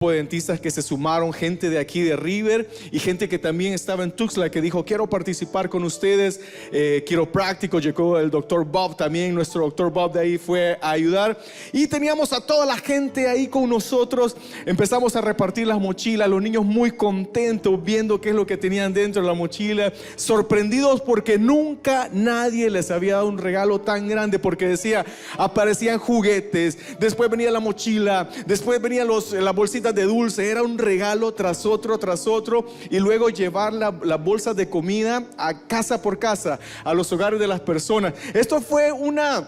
de dentistas que se sumaron, gente de aquí de River y gente que también estaba en Tuxtla que dijo quiero participar con ustedes, quiropráctico, llegó el doctor Bob también, nuestro doctor Bob de ahí fue a ayudar y teníamos a toda la gente ahí con nosotros, empezamos a repartir las mochilas, los niños muy contentos viendo qué es lo que tenían dentro de la mochila, sorprendidos porque nunca nadie les había dado un regalo tan grande, porque decía, aparecían juguetes, después venía la mochila, después venían las bolsitas de dulce, era un regalo tras otro y luego llevar las bolsas de comida a casa por casa, a los hogares de las personas. Esto fue una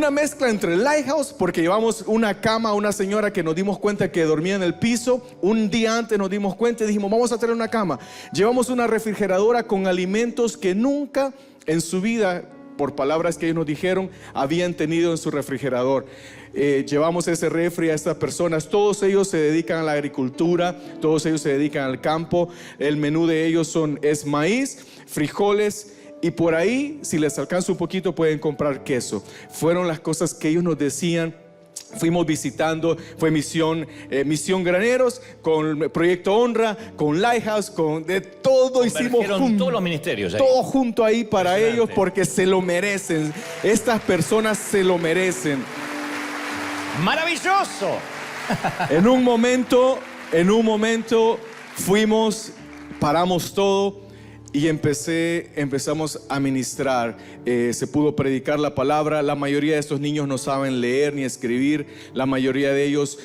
mezcla entre Lighthouse, porque llevamos una cama a una señora que nos dimos cuenta que dormía en el piso. Un día antes nos dimos cuenta y dijimos vamos a traer una cama. Llevamos una refrigeradora con alimentos que nunca en su vida, por palabras que ellos nos dijeron, habían tenido en su refrigerador. Llevamos ese refri a estas personas. Todos ellos se dedican a la agricultura, todos ellos se dedican al campo. El menú de ellos es maíz, frijoles y por ahí, si les alcanza un poquito, pueden comprar queso. Fueron las cosas que ellos nos decían. Fuimos visitando, fue Misión Graneros, con Proyecto Honra, con Lighthouse, de todo hicimos todos los ministerios ahí. Todo junto ahí para ellos, porque se lo merecen. Estas personas se lo merecen. ¡Maravilloso! En un momento paramos todo y empezamos a ministrar. Se pudo predicar la palabra. La mayoría de estos niños no saben leer ni escribir. La mayoría de ellos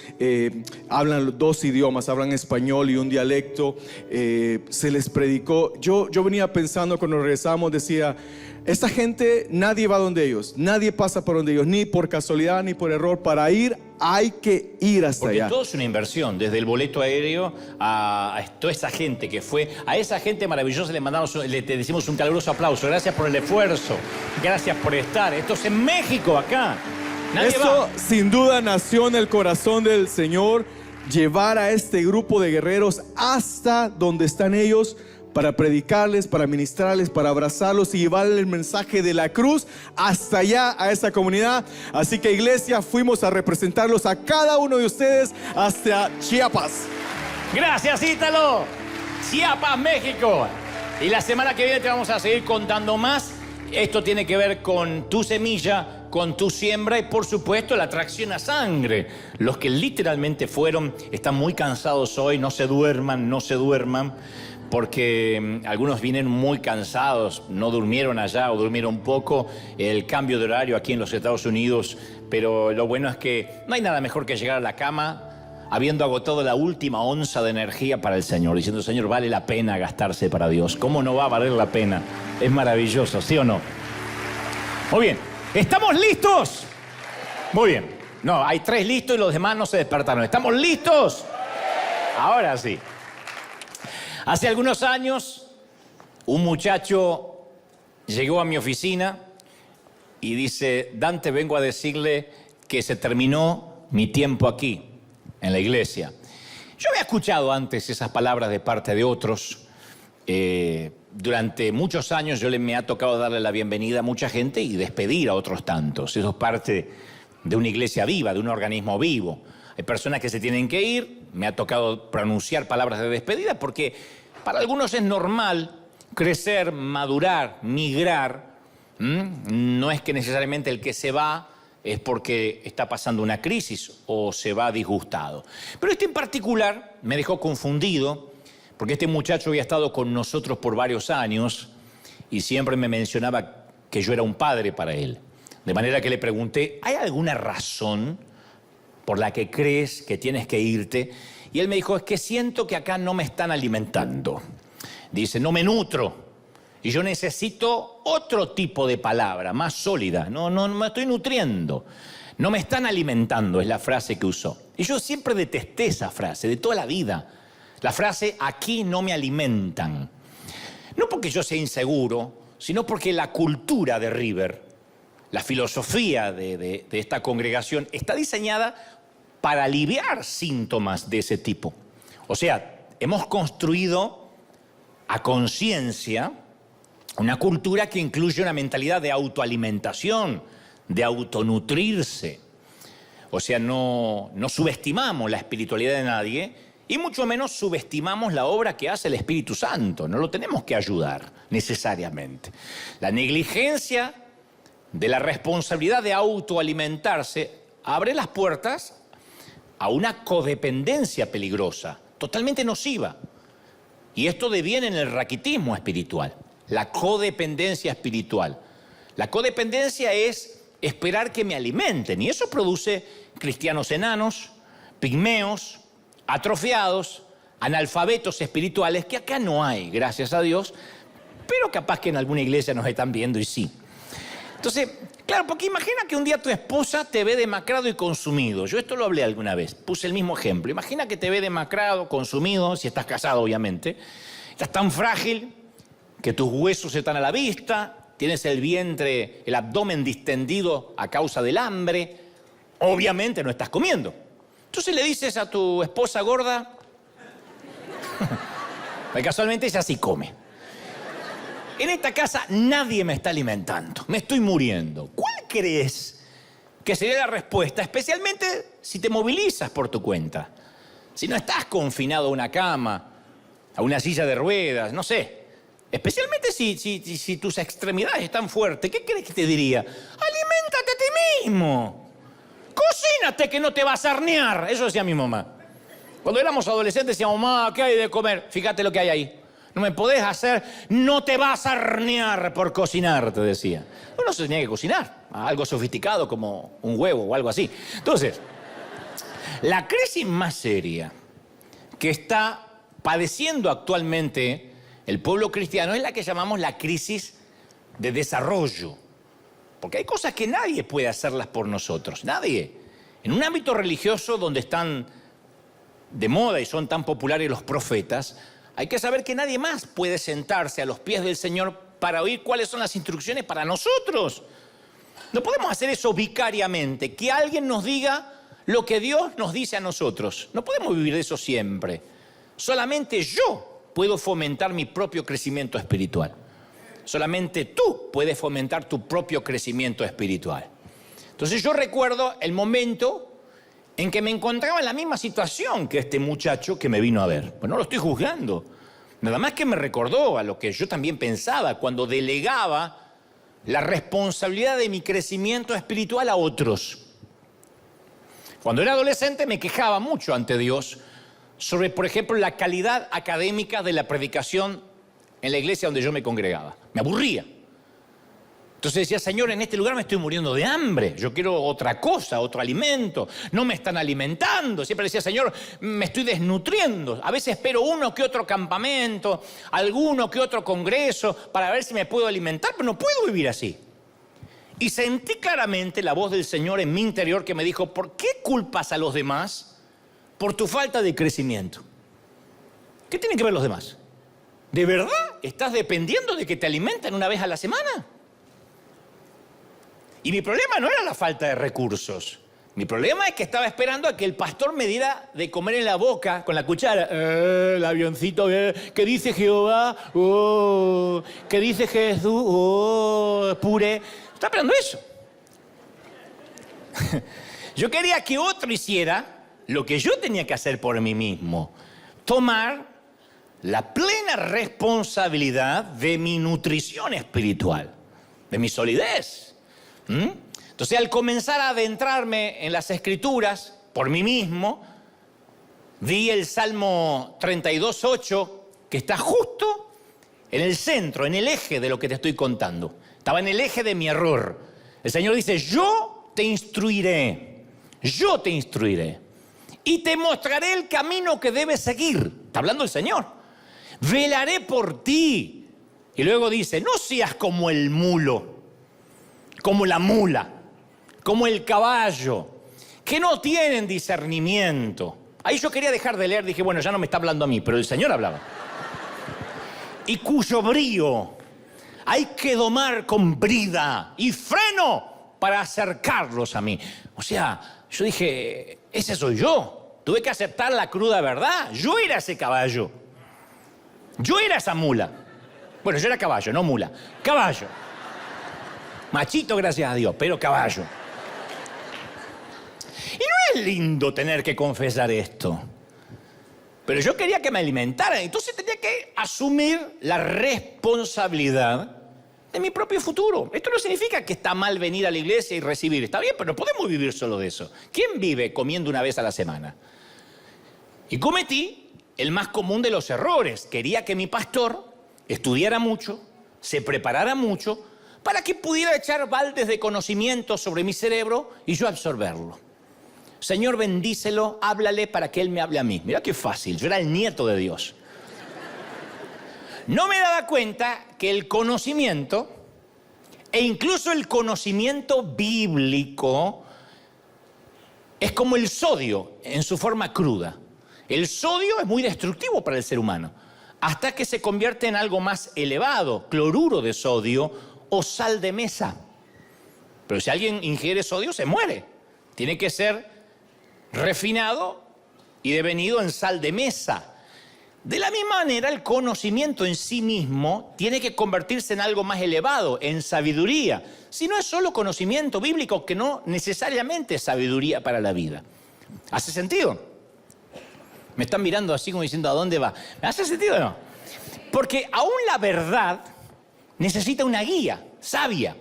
hablan 2 idiomas, hablan español y un dialecto. Se les predicó. Yo venía pensando cuando regresamos, decía, esta gente, nadie va donde ellos, nadie pasa por donde ellos, ni por casualidad ni por error. Para ir hay que ir hasta allá. Porque todo es una inversión, desde el boleto aéreo a toda esa gente que fue. A esa gente maravillosa le decimos un caluroso aplauso. Gracias por el esfuerzo, gracias por estar. Esto es en México, acá. Esto sin duda nació en el corazón del Señor, llevar a este grupo de guerreros hasta donde están ellos, para predicarles, para ministrarles, para abrazarlos y llevarles el mensaje de la cruz hasta allá, a esa comunidad. Así que, iglesia, fuimos a representarlos a cada uno de ustedes hasta Chiapas. Gracias, Ítalo. Chiapas, México. Y la semana que viene te vamos a seguir contando más. Esto tiene que ver con tu semilla, con tu siembra y, por supuesto, la tracción a sangre. Los que literalmente fueron, están muy cansados hoy. No se duerman, porque algunos vienen muy cansados, no durmieron allá o durmieron poco, el cambio de horario aquí en los Estados Unidos, pero lo bueno es que no hay nada mejor que llegar a la cama habiendo agotado la última onza de energía para el Señor, diciendo, Señor, vale la pena gastarse para Dios. ¿Cómo no va a valer la pena? Es maravilloso, ¿sí o no? Muy bien, ¿estamos listos? Muy bien. No, hay 3 listos y los demás no se despertaron. ¿Estamos listos? Ahora sí. Hace algunos años, un muchacho llegó a mi oficina y dice, Dante, vengo a decirle que se terminó mi tiempo aquí, en la iglesia. Yo había escuchado antes esas palabras de parte de otros. Durante muchos años me ha tocado darle la bienvenida a mucha gente y despedir a otros tantos. Eso es parte de una iglesia viva, de un organismo vivo. Hay personas que se tienen que ir, me ha tocado pronunciar palabras de despedida porque para algunos es normal crecer, madurar, migrar. No es que necesariamente el que se va es porque está pasando una crisis o se va disgustado. Pero este en particular me dejó confundido porque este muchacho había estado con nosotros por varios años y siempre me mencionaba que yo era un padre para él. De manera que le pregunté, ¿hay alguna razón por la que crees que tienes que irte? Y él me dijo, es que siento que acá no me están alimentando. Dice, no me nutro. Y yo necesito otro tipo de palabra, más sólida. No me estoy nutriendo. No me están alimentando, es la frase que usó. Y yo siempre detesté esa frase, de toda la vida. La frase, aquí no me alimentan. No porque yo sea inseguro, sino porque la cultura de River, la filosofía de esta congregación, está diseñada para aliviar síntomas de ese tipo. O sea, hemos construido a conciencia una cultura que incluye una mentalidad de autoalimentación, de autonutrirse. O sea, no subestimamos la espiritualidad de nadie y mucho menos subestimamos la obra que hace el Espíritu Santo. No lo tenemos que ayudar necesariamente. La negligencia de la responsabilidad de autoalimentarse abre las puertas a una codependencia peligrosa, totalmente nociva. Y esto deviene en el raquitismo espiritual, la codependencia espiritual. La codependencia es esperar que me alimenten y eso produce cristianos enanos, pigmeos, atrofiados, analfabetos espirituales, que acá no hay, gracias a Dios, pero capaz que en alguna iglesia nos están viendo y sí. Entonces, claro, porque imagina que un día tu esposa te ve demacrado y consumido. Yo esto lo hablé alguna vez, puse el mismo ejemplo. Imagina que te ve demacrado, consumido, si estás casado obviamente. Estás tan frágil que tus huesos están a la vista, tienes el vientre, el abdomen distendido a causa del hambre. Obviamente no estás comiendo. Entonces le dices a tu esposa gorda, que casualmente ella sí come. En esta casa nadie me está alimentando, me estoy muriendo. ¿Cuál crees que sería la respuesta? Especialmente si te movilizas por tu cuenta. Si no estás confinado a una cama, a una silla de ruedas, no sé. Especialmente si tus extremidades están fuertes, ¿qué crees que te diría? Aliméntate a ti mismo. Cocínate que no te vas a herniar. Eso decía mi mamá. Cuando éramos adolescentes decíamos, mamá, ¿qué hay de comer? Fíjate lo que hay ahí. No me podés hacer, no te vas a herniar por cocinar, te decía. Uno se tenía que cocinar, algo sofisticado como un huevo o algo así. Entonces, la crisis más seria que está padeciendo actualmente el pueblo cristiano es la que llamamos la crisis de desarrollo. Porque hay cosas que nadie puede hacerlas por nosotros, nadie. En un ámbito religioso donde están de moda y son tan populares los profetas, hay que saber que nadie más puede sentarse a los pies del Señor para oír cuáles son las instrucciones para nosotros. No podemos hacer eso vicariamente, que alguien nos diga lo que Dios nos dice a nosotros. No podemos vivir de eso siempre. Solamente yo puedo fomentar mi propio crecimiento espiritual. Solamente tú puedes fomentar tu propio crecimiento espiritual. Entonces yo recuerdo el momento en que me encontraba en la misma situación que este muchacho que me vino a ver. Pues no lo estoy juzgando. Nada más que me recordó a lo que yo también pensaba cuando delegaba la responsabilidad de mi crecimiento espiritual a otros. Cuando era adolescente me quejaba mucho ante Dios sobre, por ejemplo, la calidad académica de la predicación en la iglesia donde yo me congregaba. Me aburría. Entonces decía, Señor, en este lugar me estoy muriendo de hambre. Yo quiero otra cosa, otro alimento. No me están alimentando. Siempre decía, Señor, me estoy desnutriendo. A veces espero uno que otro campamento, alguno que otro congreso para ver si me puedo alimentar, pero no puedo vivir así. Y sentí claramente la voz del Señor en mi interior que me dijo, ¿por qué culpas a los demás por tu falta de crecimiento? ¿Qué tienen que ver los demás? ¿De verdad estás dependiendo de que te alimenten una vez a la semana? Y mi problema no era la falta de recursos. Mi problema es que estaba esperando a que el pastor me diera de comer en la boca con la cuchara. El avioncito, ¿qué dice Jehová? Oh, ¿qué dice Jesús? Oh, pure. Estaba esperando eso. Yo quería que otro hiciera lo que yo tenía que hacer por mí mismo. Tomar la plena responsabilidad de mi nutrición espiritual, de mi solidez. Entonces, al comenzar a adentrarme en las Escrituras por mí mismo, vi el Salmo 32:8, que está justo en el centro, en el eje de lo que te estoy contando. Estaba en el eje de mi error. El Señor dice, yo te instruiré, y te mostraré el camino que debes seguir. Está hablando el Señor. Velaré por ti. Y luego dice, no seas como el mulo, como la mula, como el caballo, que no tienen discernimiento. Ahí yo quería dejar de leer, dije, bueno, ya no me está hablando a mí, pero el Señor hablaba. Y cuyo brío hay que domar con brida y freno para acercarlos a mí. O sea, yo dije, ese soy yo. Tuve que aceptar la cruda verdad. Yo era ese caballo. Yo era esa mula. Bueno, yo era caballo, no mula. Caballo. Machito, gracias a Dios, pero caballo. Y es lindo tener que confesar esto. Pero yo quería que me alimentaran, entonces tenía que asumir la responsabilidad de mi propio futuro. Esto no significa que está mal venir a la iglesia y recibir. Está bien, pero no podemos vivir solo de eso. ¿Quién vive comiendo una vez a la semana? Y cometí el más común de los errores. Quería que mi pastor estudiara mucho, se preparara mucho, para que pudiera echar baldes de conocimiento sobre mi cerebro y yo absorberlo. Señor, bendícelo, háblale para que Él me hable a mí. Mira qué fácil, yo era el nieto de Dios. No me daba cuenta que el conocimiento, e incluso el conocimiento bíblico, es como el sodio en su forma cruda. El sodio es muy destructivo para el ser humano, hasta que se convierte en algo más elevado, cloruro de sodio o sal de mesa. Pero si alguien ingiere sodio, se muere. Tiene que ser refinado y devenido en sal de mesa. De la misma manera, el conocimiento en sí mismo tiene que convertirse en algo más elevado, en sabiduría. Si no es solo conocimiento bíblico, que no necesariamente es sabiduría para la vida. ¿Hace sentido? Me están mirando así como diciendo, ¿a dónde va? ¿Me hace sentido o no? Porque aún la verdad necesita una guía sabia.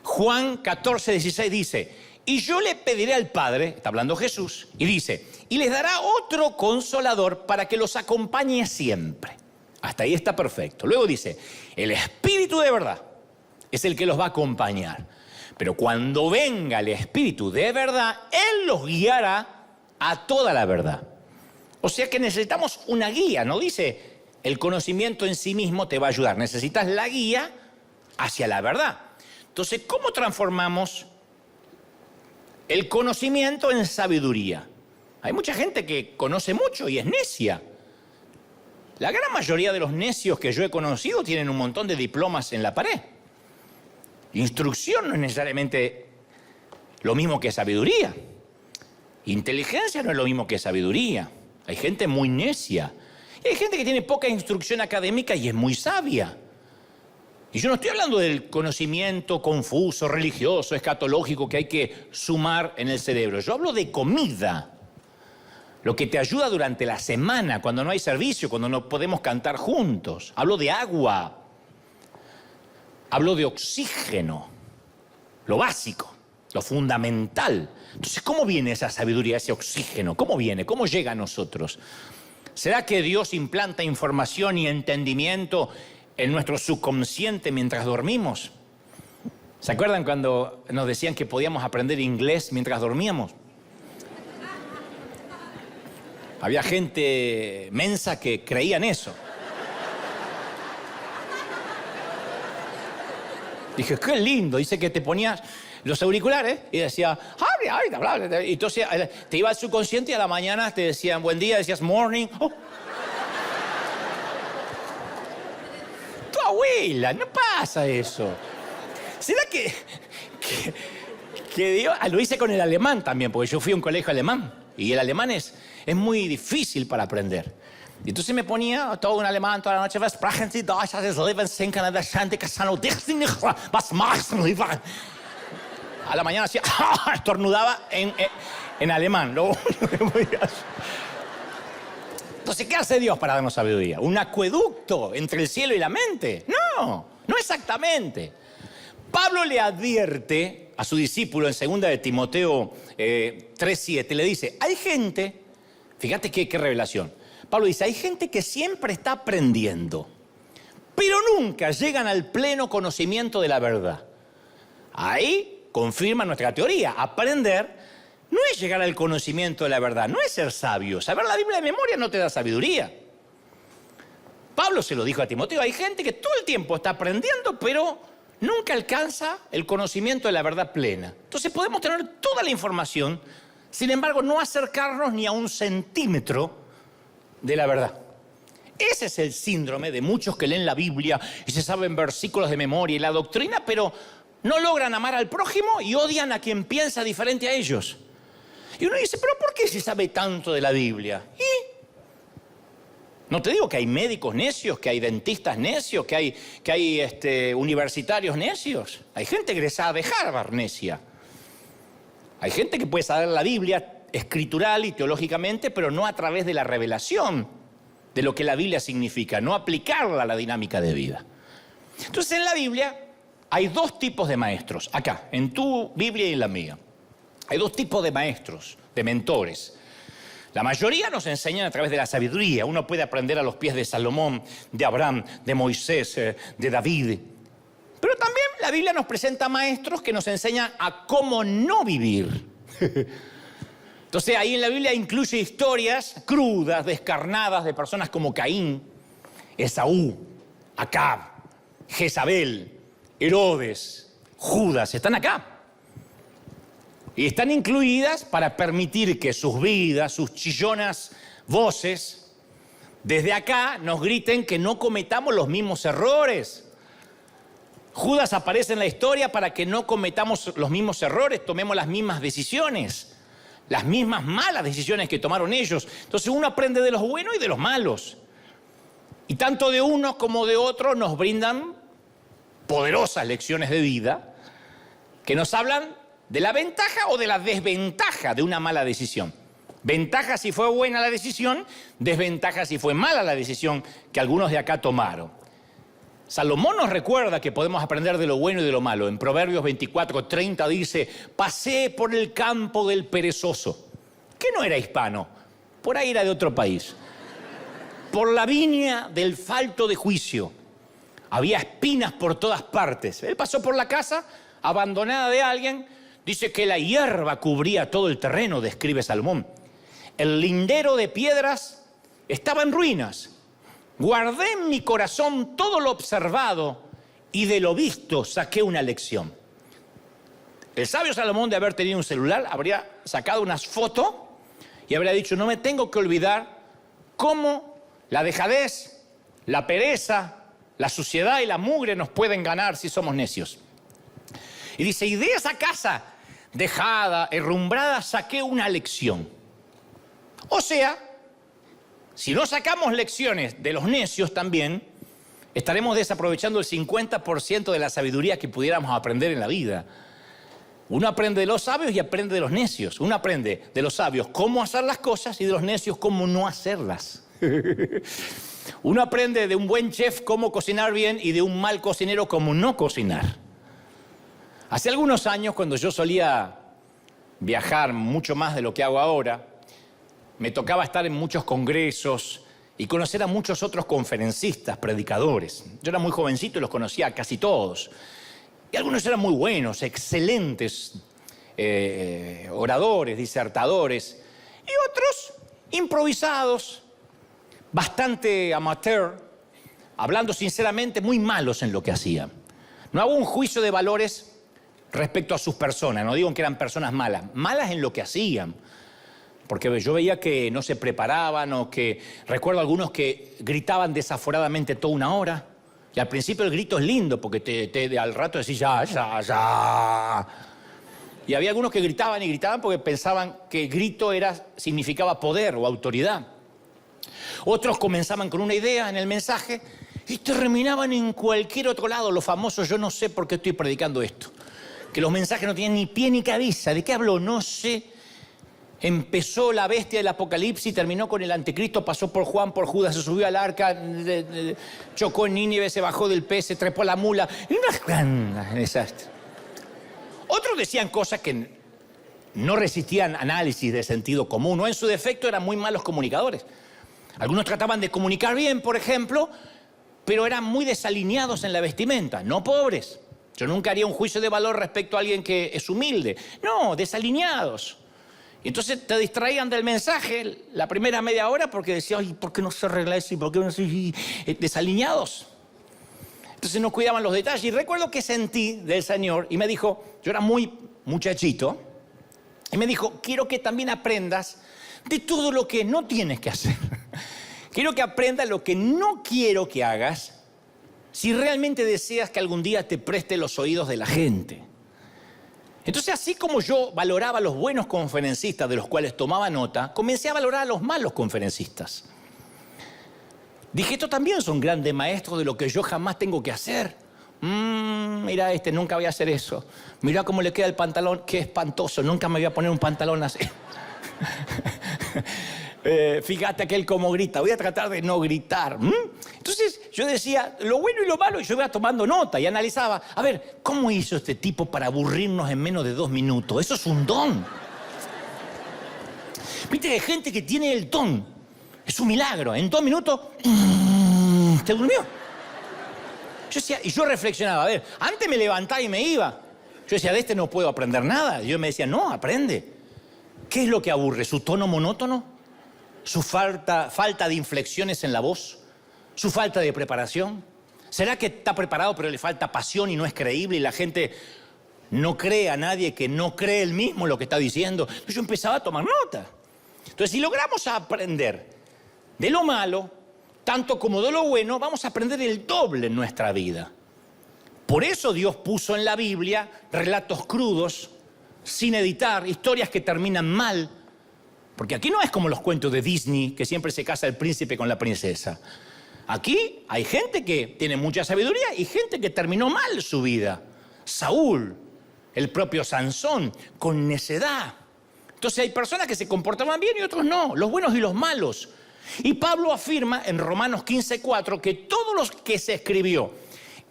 Juan 14:16 dice, y yo le pediré al Padre, está hablando Jesús, y dice, y les dará otro consolador para que los acompañe siempre. Hasta ahí está perfecto. Luego dice, el Espíritu de verdad es el que los va a acompañar. Pero cuando venga el Espíritu de verdad, Él los guiará a toda la verdad. O sea que necesitamos una guía, no dice el conocimiento en sí mismo te va a ayudar, necesitas la guía hacia la verdad. Entonces, ¿cómo transformamos el conocimiento en sabiduría? Hay mucha gente que conoce mucho y es necia. La gran mayoría de los necios que yo he conocido tienen un montón de diplomas en la pared. Instrucción no es necesariamente lo mismo que sabiduría. Inteligencia no es lo mismo que sabiduría. Hay gente muy necia. Y hay gente que tiene poca instrucción académica y es muy sabia. Y yo no estoy hablando del conocimiento confuso, religioso, escatológico que hay que sumar en el cerebro. Yo hablo de comida. Lo que te ayuda durante la semana, cuando no hay servicio, cuando no podemos cantar juntos. Hablo de agua. Hablo de oxígeno. Lo básico, lo fundamental. Entonces, ¿cómo viene esa sabiduría, ese oxígeno? ¿Cómo viene? ¿Cómo llega a nosotros? ¿Será que Dios implanta información y entendimiento en nuestro subconsciente mientras dormimos? ¿Se acuerdan cuando nos decían que podíamos aprender inglés mientras dormíamos? Había gente mensa que creía en eso. Dije, qué lindo. Dice que te ponías los auriculares y decía, y entonces te iba al subconsciente y a la mañana te decían buen día, decías morning. Oh. Tu abuela, no pasa eso. ¿Será que Dios? Lo hice con el alemán también, porque yo fui a un colegio alemán y el alemán es muy difícil para aprender. Y entonces me ponía todo en alemán toda la noche. Sprechen Sie Deutsch, das Leben sinken an der Schande, was machen Sie? A la mañana hacía, estornudaba en alemán. Entonces, ¿qué hace Dios para darnos sabiduría? ¿Un acueducto entre el cielo y la mente? No, no exactamente. Pablo le advierte a su discípulo en 2 de Timoteo 3:7, le dice, hay gente, fíjate qué revelación. Pablo dice, hay gente que siempre está aprendiendo, pero nunca llegan al pleno conocimiento de la verdad. Ahí confirma nuestra teoría. Aprender no es llegar al conocimiento de la verdad, no es ser sabio. Saber la Biblia de memoria no te da sabiduría. Pablo se lo dijo a Timoteo, hay gente que todo el tiempo está aprendiendo, pero nunca alcanza el conocimiento de la verdad plena. Entonces podemos tener toda la información, sin embargo no acercarnos ni a un centímetro de la verdad. Ese es el síndrome de muchos que leen la Biblia y se saben versículos de memoria y la doctrina, pero no logran amar al prójimo y odian a quien piensa diferente a ellos. Y uno dice, ¿pero por qué se sabe tanto de la Biblia? ¿Y? No te digo que hay médicos necios, que hay dentistas necios, que hay universitarios necios. Hay gente egresada de Harvard necia. Hay gente que puede saber la Biblia escritural y teológicamente, pero no a través de la revelación de lo que la Biblia significa, no aplicarla a la dinámica de vida. Entonces en la Biblia hay dos tipos de maestros, acá, en tu Biblia y en la mía. Hay dos tipos de maestros, de mentores. La mayoría nos enseñan a través de la sabiduría. Uno puede aprender a los pies de Salomón, de Abraham, de Moisés, de David. Pero también la Biblia nos presenta maestros que nos enseñan a cómo no vivir. Entonces ahí en la Biblia incluye historias crudas, descarnadas de personas como Caín, Esaú, Acab, Jezabel, Herodes, Judas. Están acá. Y están incluidas para permitir que sus vidas, sus chillonas voces, desde acá nos griten que no cometamos los mismos errores. Judas aparece en la historia para que no cometamos los mismos errores, tomemos las mismas decisiones, las mismas malas decisiones que tomaron ellos. Entonces uno aprende de los buenos y de los malos. Y tanto de unos como de otros nos brindan poderosas lecciones de vida que nos hablan de la ventaja o de la desventaja de una mala decisión. Ventaja si fue buena la decisión, desventaja si fue mala la decisión que algunos de acá tomaron. Salomón nos recuerda que podemos aprender de lo bueno y de lo malo. En Proverbios 24:30 dice: pasé por el campo del perezoso, que no era hispano, por ahí era de otro país. Por la viña del falto de juicio. Había espinas por todas partes. Él pasó por la casa abandonada de alguien. Dice que la hierba cubría todo el terreno, describe Salomón. El lindero de piedras estaba en ruinas. Guardé en mi corazón todo lo observado y de lo visto saqué una lección. El sabio Salomón, de haber tenido un celular, habría sacado unas fotos y habría dicho: no me tengo que olvidar cómo la dejadez, la pereza, la suciedad y la mugre nos pueden ganar si somos necios. Y dice: y de esa casa dejada, herrumbrada, saqué una lección. O sea, si no sacamos lecciones de los necios también, estaremos desaprovechando el 50% de la sabiduría que pudiéramos aprender en la vida. Uno aprende de los sabios y aprende de los necios. Uno aprende de los sabios cómo hacer las cosas y de los necios cómo no hacerlas. Uno aprende de un buen chef cómo cocinar bien y de un mal cocinero cómo no cocinar. Hace algunos años, cuando yo solía viajar mucho más de lo que hago ahora, me tocaba estar en muchos congresos y conocer a muchos otros conferencistas, predicadores. Yo era muy jovencito y los conocía a casi todos. Y algunos eran muy buenos, excelentes oradores, disertadores. Y otros improvisados, bastante amateur, hablando sinceramente, muy malos en lo que hacían. No hago un juicio de valores respecto a sus personas, no digo que eran personas malas, malas en lo que hacían. Porque yo veía que no se preparaban o que... Recuerdo algunos que gritaban desaforadamente toda una hora. Y al principio el grito es lindo porque al rato decís ya. Y había algunos que gritaban y gritaban porque pensaban que el grito significaba poder o autoridad. Otros comenzaban con una idea en el mensaje y terminaban en cualquier otro lado. Los famosos: yo no sé por qué estoy predicando esto. Que los mensajes no tienen ni pie ni cabeza. ¿De qué habló? No sé. Empezó la bestia del Apocalipsis, terminó con el anticristo, pasó por Juan, por Judas, se subió al arca, chocó en Nínive, se bajó del pez, se trepó a la mula. Desastre. Otros decían cosas que no resistían análisis de sentido común, o en su defecto eran muy malos comunicadores. Algunos trataban de comunicar bien, por ejemplo, pero eran muy desalineados en la vestimenta, no pobres. Yo nunca haría un juicio de valor respecto a alguien que es humilde. No, desalineados. Y entonces te distraían del mensaje la primera media hora porque decían: ay, ¿por qué no se arregla eso? ¿Y por qué no se...? Desalineados. Entonces no cuidaban los detalles. Y recuerdo que sentí del Señor y me dijo, yo era muy muchachito, y me dijo: quiero que también aprendas de todo lo que no tienes que hacer. Quiero que aprendas lo que no quiero que hagas si realmente deseas que algún día te preste los oídos de la gente. Entonces, así como yo valoraba a los buenos conferencistas de los cuales tomaba nota, comencé a valorar a los malos conferencistas. Dije: estos también son grandes maestros de lo que yo jamás tengo que hacer. Mira nunca voy a hacer eso. Mira cómo le queda el pantalón, qué espantoso, nunca me voy a poner un pantalón así. Fíjate aquel cómo grita, voy a tratar de no gritar. Entonces yo decía, lo bueno y lo malo, y yo iba tomando nota y analizaba, a ver, ¿cómo hizo este tipo para aburrirnos en menos de 2 minutos? Eso es un don. Viste que hay gente que tiene el don, es un milagro, en 2 minutos, ¿te durmió? Yo decía, y yo reflexionaba, a ver, antes me levantaba y me iba. Yo decía, de este no puedo aprender nada. Y yo me decía, no, aprende. ¿Qué es lo que aburre? ¿Su tono monótono? ¿Su falta de inflexiones en la voz? ¿Su falta de preparación? ¿Será que está preparado pero le falta pasión y no es creíble y la gente no cree a nadie que no cree él mismo lo que está diciendo? Entonces yo empezaba a tomar nota. Entonces, si logramos aprender de lo malo, tanto como de lo bueno, vamos a aprender el doble en nuestra vida. Por eso Dios puso en la Biblia relatos crudos, sin editar, historias que terminan mal. Porque aquí no es como los cuentos de Disney, que siempre se casa el príncipe con la princesa. Aquí hay gente que tiene mucha sabiduría y gente que terminó mal su vida. Saúl, el propio Sansón, con necedad. Entonces hay personas que se comportaban bien y otros no, los buenos y los malos. Y Pablo afirma en Romanos 15:4 que todo lo que se escribió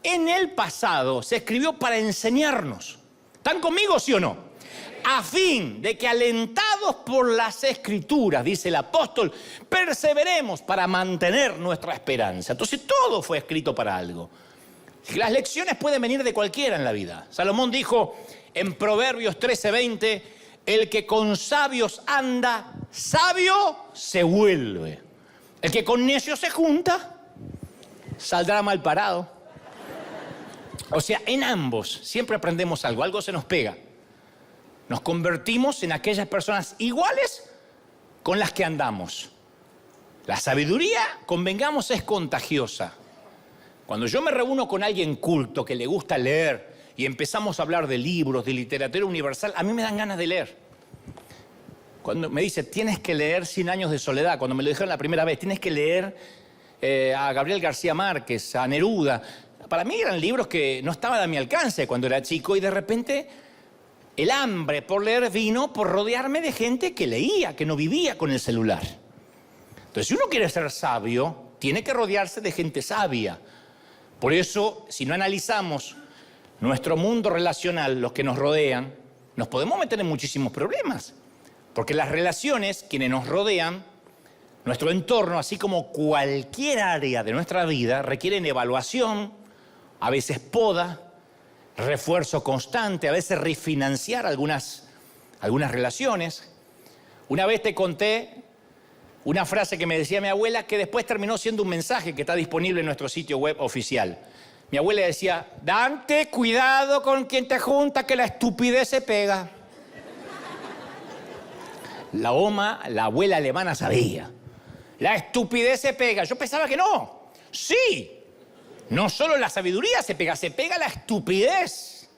en el pasado se escribió para enseñarnos. ¿Están conmigo, sí o no? A fin de que alentados por las Escrituras, dice el apóstol, perseveremos para mantener nuestra esperanza. Entonces todo fue escrito para algo. Las lecciones pueden venir de cualquiera en la vida. Salomón dijo en Proverbios 13:20, el que con sabios anda, sabio se vuelve. El que con necios se junta, saldrá mal parado. O sea, en ambos siempre aprendemos algo, algo se nos pega. Nos convertimos en aquellas personas iguales con las que andamos. La sabiduría, convengamos, es contagiosa. Cuando yo me reúno con alguien culto que le gusta leer y empezamos a hablar de libros, de literatura universal, a mí me dan ganas de leer. Cuando me dice, tienes que leer 100 años de soledad, cuando me lo dijeron la primera vez, tienes que leer a Gabriel García Márquez, a Neruda. Para mí eran libros que no estaban a mi alcance cuando era chico y de repente el hambre por leer vino por rodearme de gente que leía, que no vivía con el celular. Entonces, si uno quiere ser sabio, tiene que rodearse de gente sabia. Por eso, si no analizamos nuestro mundo relacional, los que nos rodean, nos podemos meter en muchísimos problemas. Porque las relaciones, quienes nos rodean, nuestro entorno, así como cualquier área de nuestra vida, requieren evaluación, a veces poda, refuerzo constante, a veces refinanciar algunas relaciones. Una vez te conté una frase que me decía mi abuela que después terminó siendo un mensaje que está disponible en nuestro sitio web oficial. Mi abuela decía, Dante, cuidado con quien te junta que la estupidez se pega. La abuela alemana sabía. La estupidez se pega. Yo pensaba que no. Sí. No solo la sabiduría se pega la estupidez.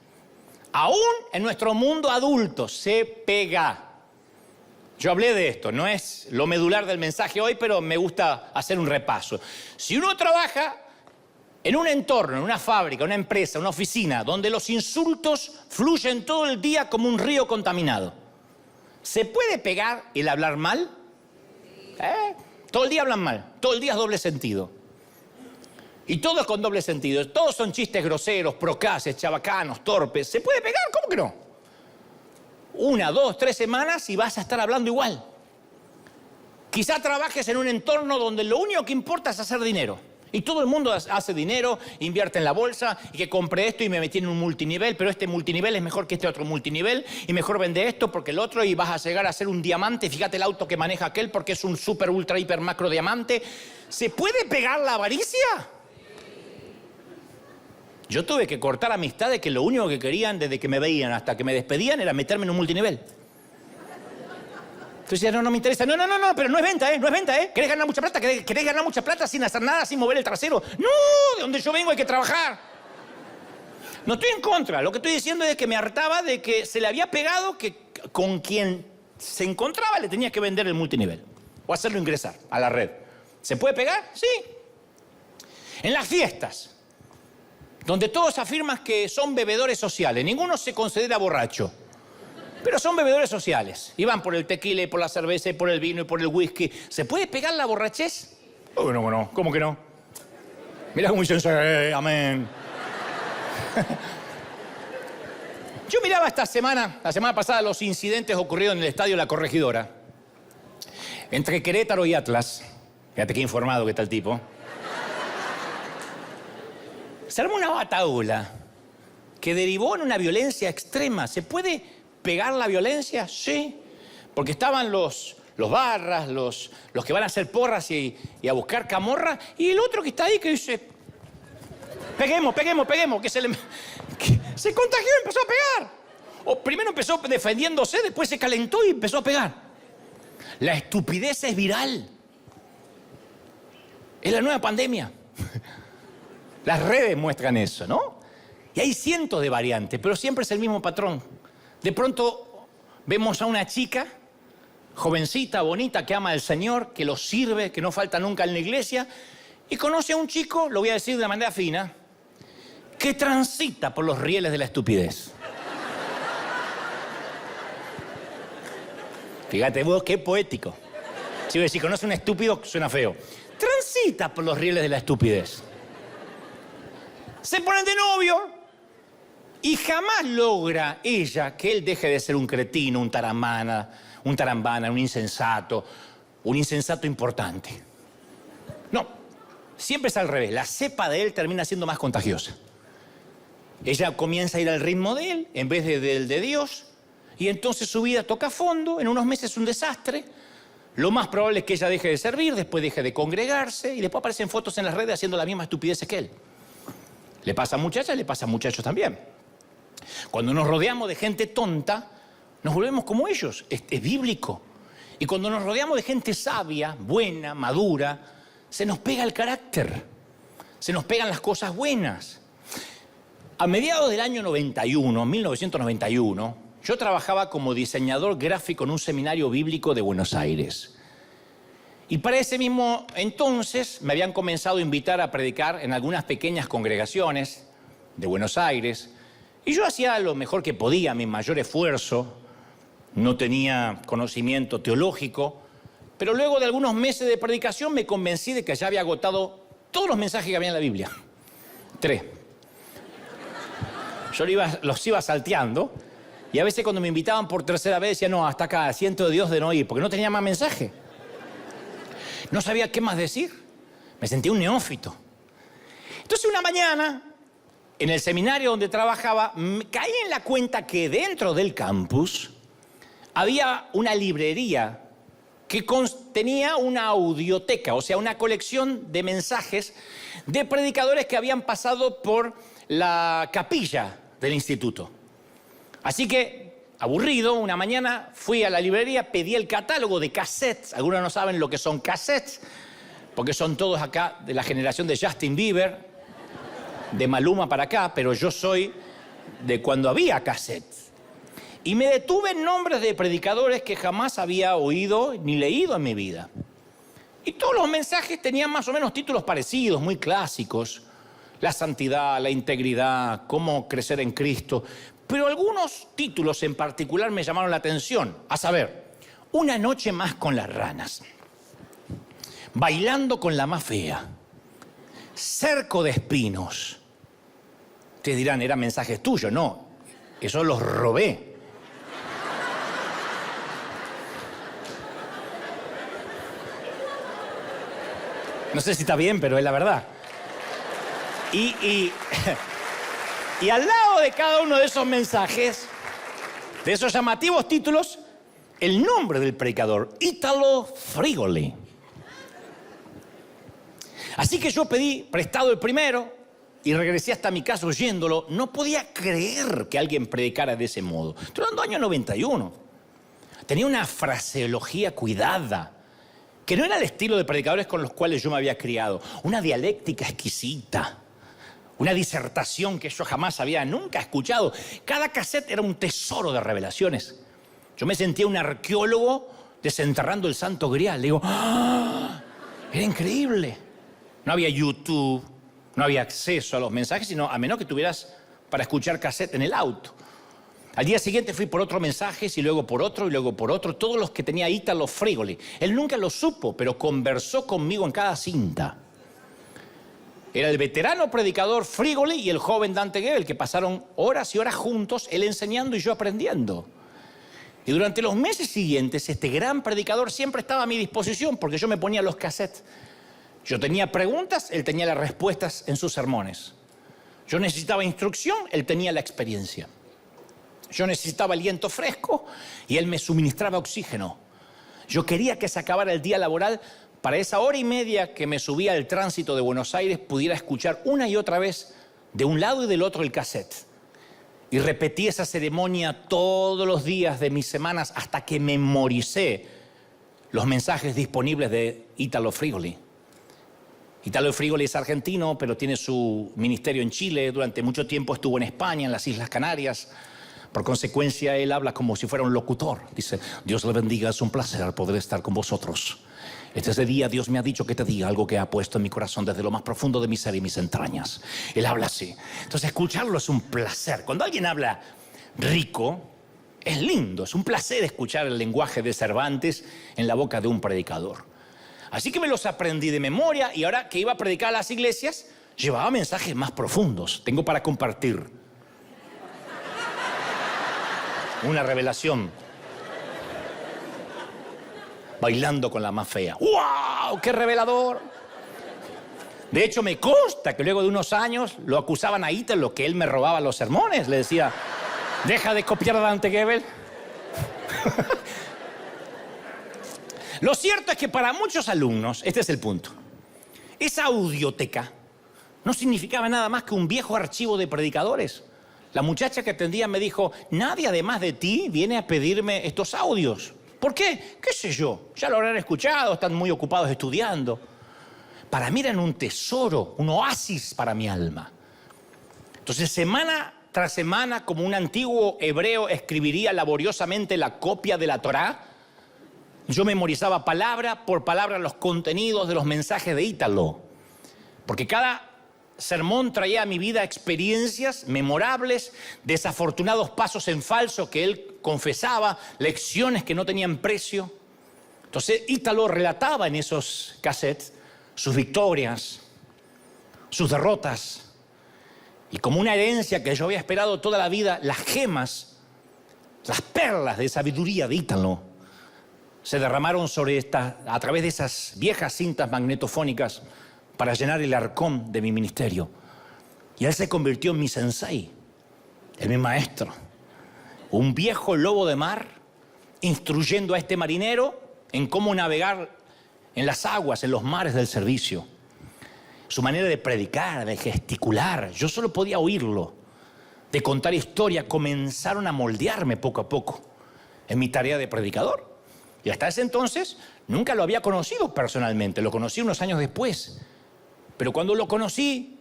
Aún en nuestro mundo adulto se pega. Yo hablé de esto, no es lo medular del mensaje hoy, pero me gusta hacer un repaso. Si uno trabaja en un entorno, en una fábrica, una empresa, una oficina, donde los insultos fluyen todo el día como un río contaminado, ¿se puede pegar el hablar mal? Todo el día hablan mal, todo el día es doble sentido. Y todo es con doble sentido. Todos son chistes groseros, procaces, chabacanos, torpes. ¿Se puede pegar? ¿Cómo que no? 1, 2, 3 semanas y vas a estar hablando igual. Quizá trabajes en un entorno donde lo único que importa es hacer dinero. Y todo el mundo hace dinero, invierte en la bolsa, y que compré esto y me metí en un multinivel, pero este multinivel es mejor que este otro multinivel, y mejor vende esto porque el otro, y vas a llegar a ser un diamante. Fíjate el auto que maneja aquel porque es un super, ultra, hiper, macro diamante. ¿Se puede pegar la avaricia? Yo tuve que cortar amistades que lo único que querían desde que me veían hasta que me despedían era meterme en un multinivel. Entonces, no me interesa. No, pero no es venta, no es venta, ¿Querés ganar mucha plata? ¿Querés ganar mucha plata sin hacer nada, sin mover el trasero? No, de donde yo vengo hay que trabajar. No estoy en contra. Lo que estoy diciendo es que me hartaba de que se le había pegado que con quien se encontraba le tenía que vender el multinivel o hacerlo ingresar a la red. ¿Se puede pegar? Sí. En las fiestas. donde todos afirman que son bebedores sociales. Ninguno se considera borracho, pero son bebedores sociales. Y van por el tequila, y por la cerveza, y por el vino, y por el whisky. ¿Se puede pegar la borrachez? Oh, no, ¿cómo que no? Mirá cómo dicen, amén. Yo miraba la semana pasada, los incidentes ocurridos en el estadio La Corregidora, entre Querétaro y Atlas. Fíjate qué informado que está el tipo. Se armó una batahola que derivó en una violencia extrema. ¿Se puede pegar la violencia? Sí. Porque estaban los barras, los que van a hacer porras y a buscar camorra, y el otro que está ahí que dice, peguemos, que se contagió y empezó a pegar. O primero empezó defendiéndose, después se calentó y empezó a pegar. La estupidez es viral. Es la nueva pandemia. Las redes muestran eso, ¿no? Y hay cientos de variantes, pero siempre es el mismo patrón. De pronto vemos a una chica, jovencita, bonita, que ama al Señor, que lo sirve, que no falta nunca en la iglesia, y conoce a un chico, lo voy a decir de una manera fina, que transita por los rieles de la estupidez. Fíjate vos, qué poético. Si conoce a un estúpido, suena feo. Transita por los rieles de la estupidez. Se ponen de novio y jamás logra ella que él deje de ser un cretino, un tarambana, un insensato importante. No, siempre es al revés. La cepa de él termina siendo más contagiosa. Ella comienza a ir al ritmo de él en vez del de Dios, y entonces su vida toca fondo, en unos meses es un desastre. Lo más probable es que ella deje de servir, después deje de congregarse, y después aparecen fotos en las redes haciendo las mismas estupideces que él. Le pasa a muchachas, le pasa a muchachos también. Cuando nos rodeamos de gente tonta, nos volvemos como ellos. Es bíblico. Y cuando nos rodeamos de gente sabia, buena, madura, se nos pega el carácter. Se nos pegan las cosas buenas. A mediados del año 1991, yo trabajaba como diseñador gráfico en un seminario bíblico de Buenos Aires. Y para ese mismo entonces me habían comenzado a invitar a predicar en algunas pequeñas congregaciones de Buenos Aires. Y yo hacía lo mejor que podía, mi mayor esfuerzo. No tenía conocimiento teológico, pero luego de algunos meses de predicación me convencí de que ya había agotado todos los mensajes que había en la Biblia. 3. Yo los iba salteando, y a veces cuando me invitaban por tercera vez decía, no, hasta acá, siento de Dios de no ir, porque no tenía más mensaje. No sabía qué más decir. Me sentía un neófito. Entonces una mañana, en el seminario donde trabajaba, caí en la cuenta que dentro del campus había una librería que contenía una audioteca, o sea, una colección de mensajes de predicadores que habían pasado por la capilla del instituto. Así que, aburrido, una mañana fui a la librería, pedí el catálogo de cassettes. Algunos no saben lo que son cassettes, porque son todos acá de la generación de Justin Bieber, de Maluma para acá, pero yo soy de cuando había cassettes. Y me detuve en nombres de predicadores que jamás había oído ni leído en mi vida. Y todos los mensajes tenían más o menos títulos parecidos, muy clásicos. La santidad, la integridad, cómo crecer en Cristo. Pero algunos títulos en particular me llamaron la atención. A saber, Una noche más con las ranas. Bailando con la más fea. Cerco de espinos. Ustedes dirán, eran mensajes tuyos. No, eso los robé. No sé si está bien, pero es la verdad. Y al lado de cada uno de esos mensajes, de esos llamativos títulos, el nombre del predicador, Ítalo Frigoli. Así que yo pedí prestado el primero y regresé hasta mi casa oyéndolo. No podía creer que alguien predicara de ese modo. Estoy hablando del año 91. Tenía una fraseología cuidada, que no era el estilo de predicadores con los cuales yo me había criado. Una dialéctica exquisita. Una disertación que yo jamás había nunca escuchado. Cada cassette era un tesoro de revelaciones. Yo me sentía un arqueólogo desenterrando el Santo Grial. Le digo, ¡ah! Era increíble. No había YouTube, no No había acceso a los mensajes, sino a menos que tuvieras para escuchar cassette en el auto. Al día siguiente fui por otro mensaje y luego por otro y luego por otro, todos los que tenía Italo Frigoli. Él nunca lo supo, pero conversó conmigo en cada cinta. Era el veterano predicador Frigoli y el joven Dante Gebel, que pasaron horas y horas juntos, él enseñando y yo aprendiendo. Y durante los meses siguientes, este gran predicador siempre estaba a mi disposición porque yo me ponía los cassettes. Yo tenía preguntas, él tenía las respuestas en sus sermones. Yo necesitaba instrucción, él tenía la experiencia. Yo necesitaba aliento fresco y él me suministraba oxígeno. Yo quería que se acabara el día laboral para esa hora y media que me subía al tránsito de Buenos Aires, pudiera escuchar una y otra vez de un lado y del otro el cassette. Y repetí esa ceremonia todos los días de mis semanas hasta que memoricé los mensajes disponibles de Italo Frigoli. Italo Frigoli es argentino, pero tiene su ministerio en Chile. Durante mucho tiempo estuvo en España, en las Islas Canarias. Por consecuencia, él habla como si fuera un locutor. Dice: Dios le bendiga, es un placer poder estar con vosotros. Este día Dios me ha dicho que te diga algo que ha puesto en mi corazón desde lo más profundo de mi ser y mis entrañas. Él habla así. Entonces, escucharlo es un placer. Cuando alguien habla rico, es lindo. Es un placer escuchar el lenguaje de Cervantes en la boca de un predicador. Así que me los aprendí de memoria y ahora que iba a predicar a las iglesias, llevaba mensajes más profundos. Tengo para compartir una revelación. Bailando con la más fea. ¡Wow! ¡Qué revelador! De hecho, me consta que luego de unos años lo acusaban a Italo que él me robaba los sermones. Le decía: deja de copiar a Dante Gebel. Lo cierto es que para muchos alumnos, este es el punto, esa audioteca no significaba nada más que un viejo archivo de predicadores. La muchacha que atendía me dijo: nadie además de ti viene a pedirme estos audios. ¿Por qué? ¿Qué sé yo? Ya lo habrán escuchado, están muy ocupados estudiando. Para mí eran un tesoro, un oasis para mi alma. Entonces, semana tras semana, como un antiguo hebreo escribiría laboriosamente la copia de la Torá, yo memorizaba palabra por palabra los contenidos de los mensajes de Italo. Porque cada sermón traía a mi vida experiencias memorables, desafortunados pasos en falso que él confesaba, lecciones que no tenían precio. Entonces Italo relataba en esos cassettes sus victorias, sus derrotas, y como una herencia que yo había esperado toda la vida, las gemas, las perlas de sabiduría de Italo se derramaron a través de esas viejas cintas magnetofónicas para llenar el arcón de mi ministerio. Y él se convirtió en mi sensei, en mi maestro. Un viejo lobo de mar instruyendo a este marinero en cómo navegar en las aguas, en los mares del servicio. Su manera de predicar, de gesticular, yo solo podía oírlo, de contar historia, comenzaron a moldearme poco a poco en mi tarea de predicador. Y hasta ese entonces nunca lo había conocido personalmente, lo conocí unos años después. Pero cuando lo conocí,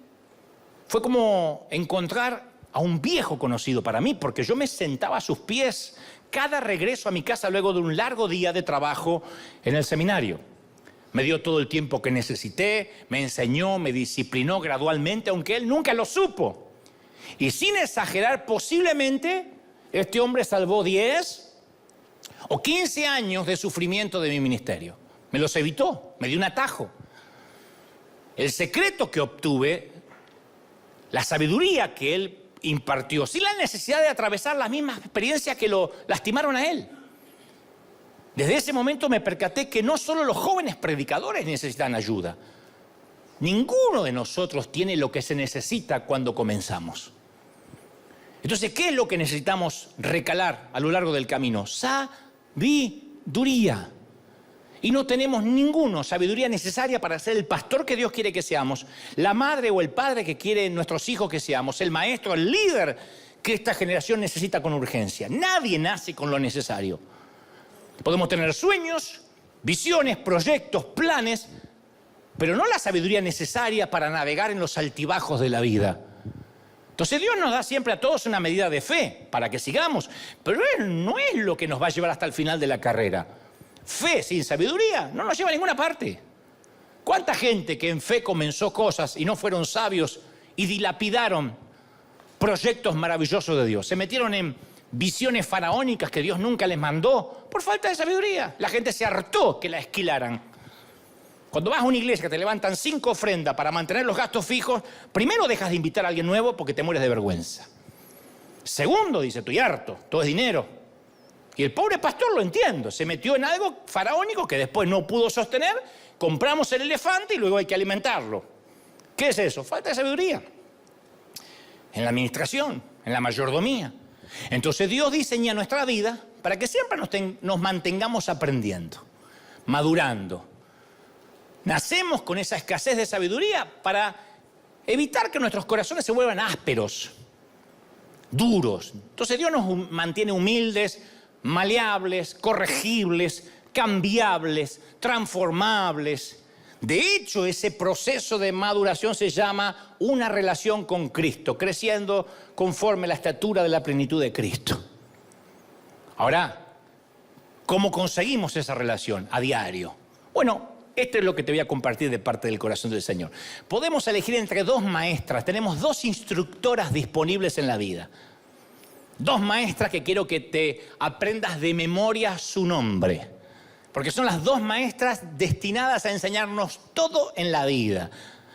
fue como encontrar a un viejo conocido para mí, porque yo me sentaba a sus pies cada regreso a mi casa luego de un largo día de trabajo en el seminario. Me dio todo el tiempo que necesité, me enseñó, me disciplinó gradualmente, aunque él nunca lo supo. Y sin exagerar, posiblemente este hombre salvó 10 o 15 años de sufrimiento de mi ministerio. Me los evitó, me dio un atajo. El secreto que obtuve, la sabiduría que él impartió, sin la necesidad de atravesar las mismas experiencias que lo lastimaron a él. Desde ese momento me percaté que no solo los jóvenes predicadores necesitan ayuda. Ninguno de nosotros tiene lo que se necesita cuando comenzamos. Entonces, ¿qué es lo que necesitamos recalar a lo largo del camino? Sabiduría. Y no tenemos ninguna sabiduría necesaria para ser el pastor que Dios quiere que seamos, la madre o el padre que quieren nuestros hijos que seamos, el maestro, el líder que esta generación necesita con urgencia. Nadie nace con lo necesario. Podemos tener sueños, visiones, proyectos, planes, pero no la sabiduría necesaria para navegar en los altibajos de la vida. Entonces Dios nos da siempre a todos una medida de fe para que sigamos, pero Él no es lo que nos va a llevar hasta el final de la carrera. Fe sin sabiduría no nos lleva a ninguna parte. ¿Cuánta gente que en fe comenzó cosas y no fueron sabios y dilapidaron proyectos maravillosos de Dios? Se metieron en visiones faraónicas que Dios nunca les mandó por falta de sabiduría. La gente se hartó que la esquilaran. Cuando vas a una iglesia que te levantan 5 ofrendas para mantener los gastos fijos, primero dejas de invitar a alguien nuevo porque te mueres de vergüenza. Segundo, dice, estoy harto, todo es dinero. Y el pobre pastor, lo entiendo, se metió en algo faraónico que después no pudo sostener. Compramos el elefante y luego hay que alimentarlo. ¿Qué es eso? Falta de sabiduría. En la administración, en la mayordomía. Entonces Dios diseña nuestra vida para que siempre nos mantengamos aprendiendo, madurando. Nacemos con esa escasez de sabiduría para evitar que nuestros corazones se vuelvan ásperos, duros. Entonces Dios nos mantiene humildes, maleables, corregibles, cambiables, transformables. De hecho, ese proceso de maduración se llama una relación con Cristo, creciendo conforme a la estatura de la plenitud de Cristo. Ahora, ¿cómo conseguimos esa relación a diario? Bueno, esto es lo que te voy a compartir de parte del corazón del Señor. Podemos elegir entre 2 maestras. Tenemos 2 instructoras disponibles en la vida. 2 maestras que quiero que te aprendas de memoria su nombre. Porque son las 2 maestras destinadas a enseñarnos todo en la vida.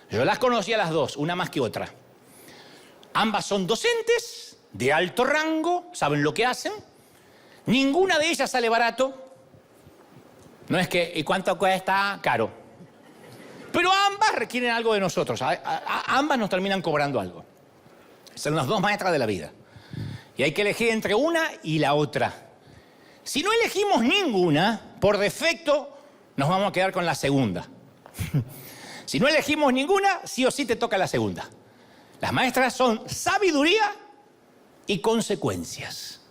Yo las conocí a las 2, una más que otra. Ambas son docentes de alto rango, saben lo que hacen. Ninguna de ellas sale barato. No es que, ¿y cuánto cuesta? Caro. Pero ambas requieren algo de nosotros. Ambas nos terminan cobrando algo. Son las 2 maestras de la vida. Y hay que elegir entre una y la otra. Si no elegimos ninguna, por defecto nos vamos a quedar con la segunda. Si no elegimos ninguna, sí o sí te toca la segunda. Las maestras son sabiduría y consecuencias.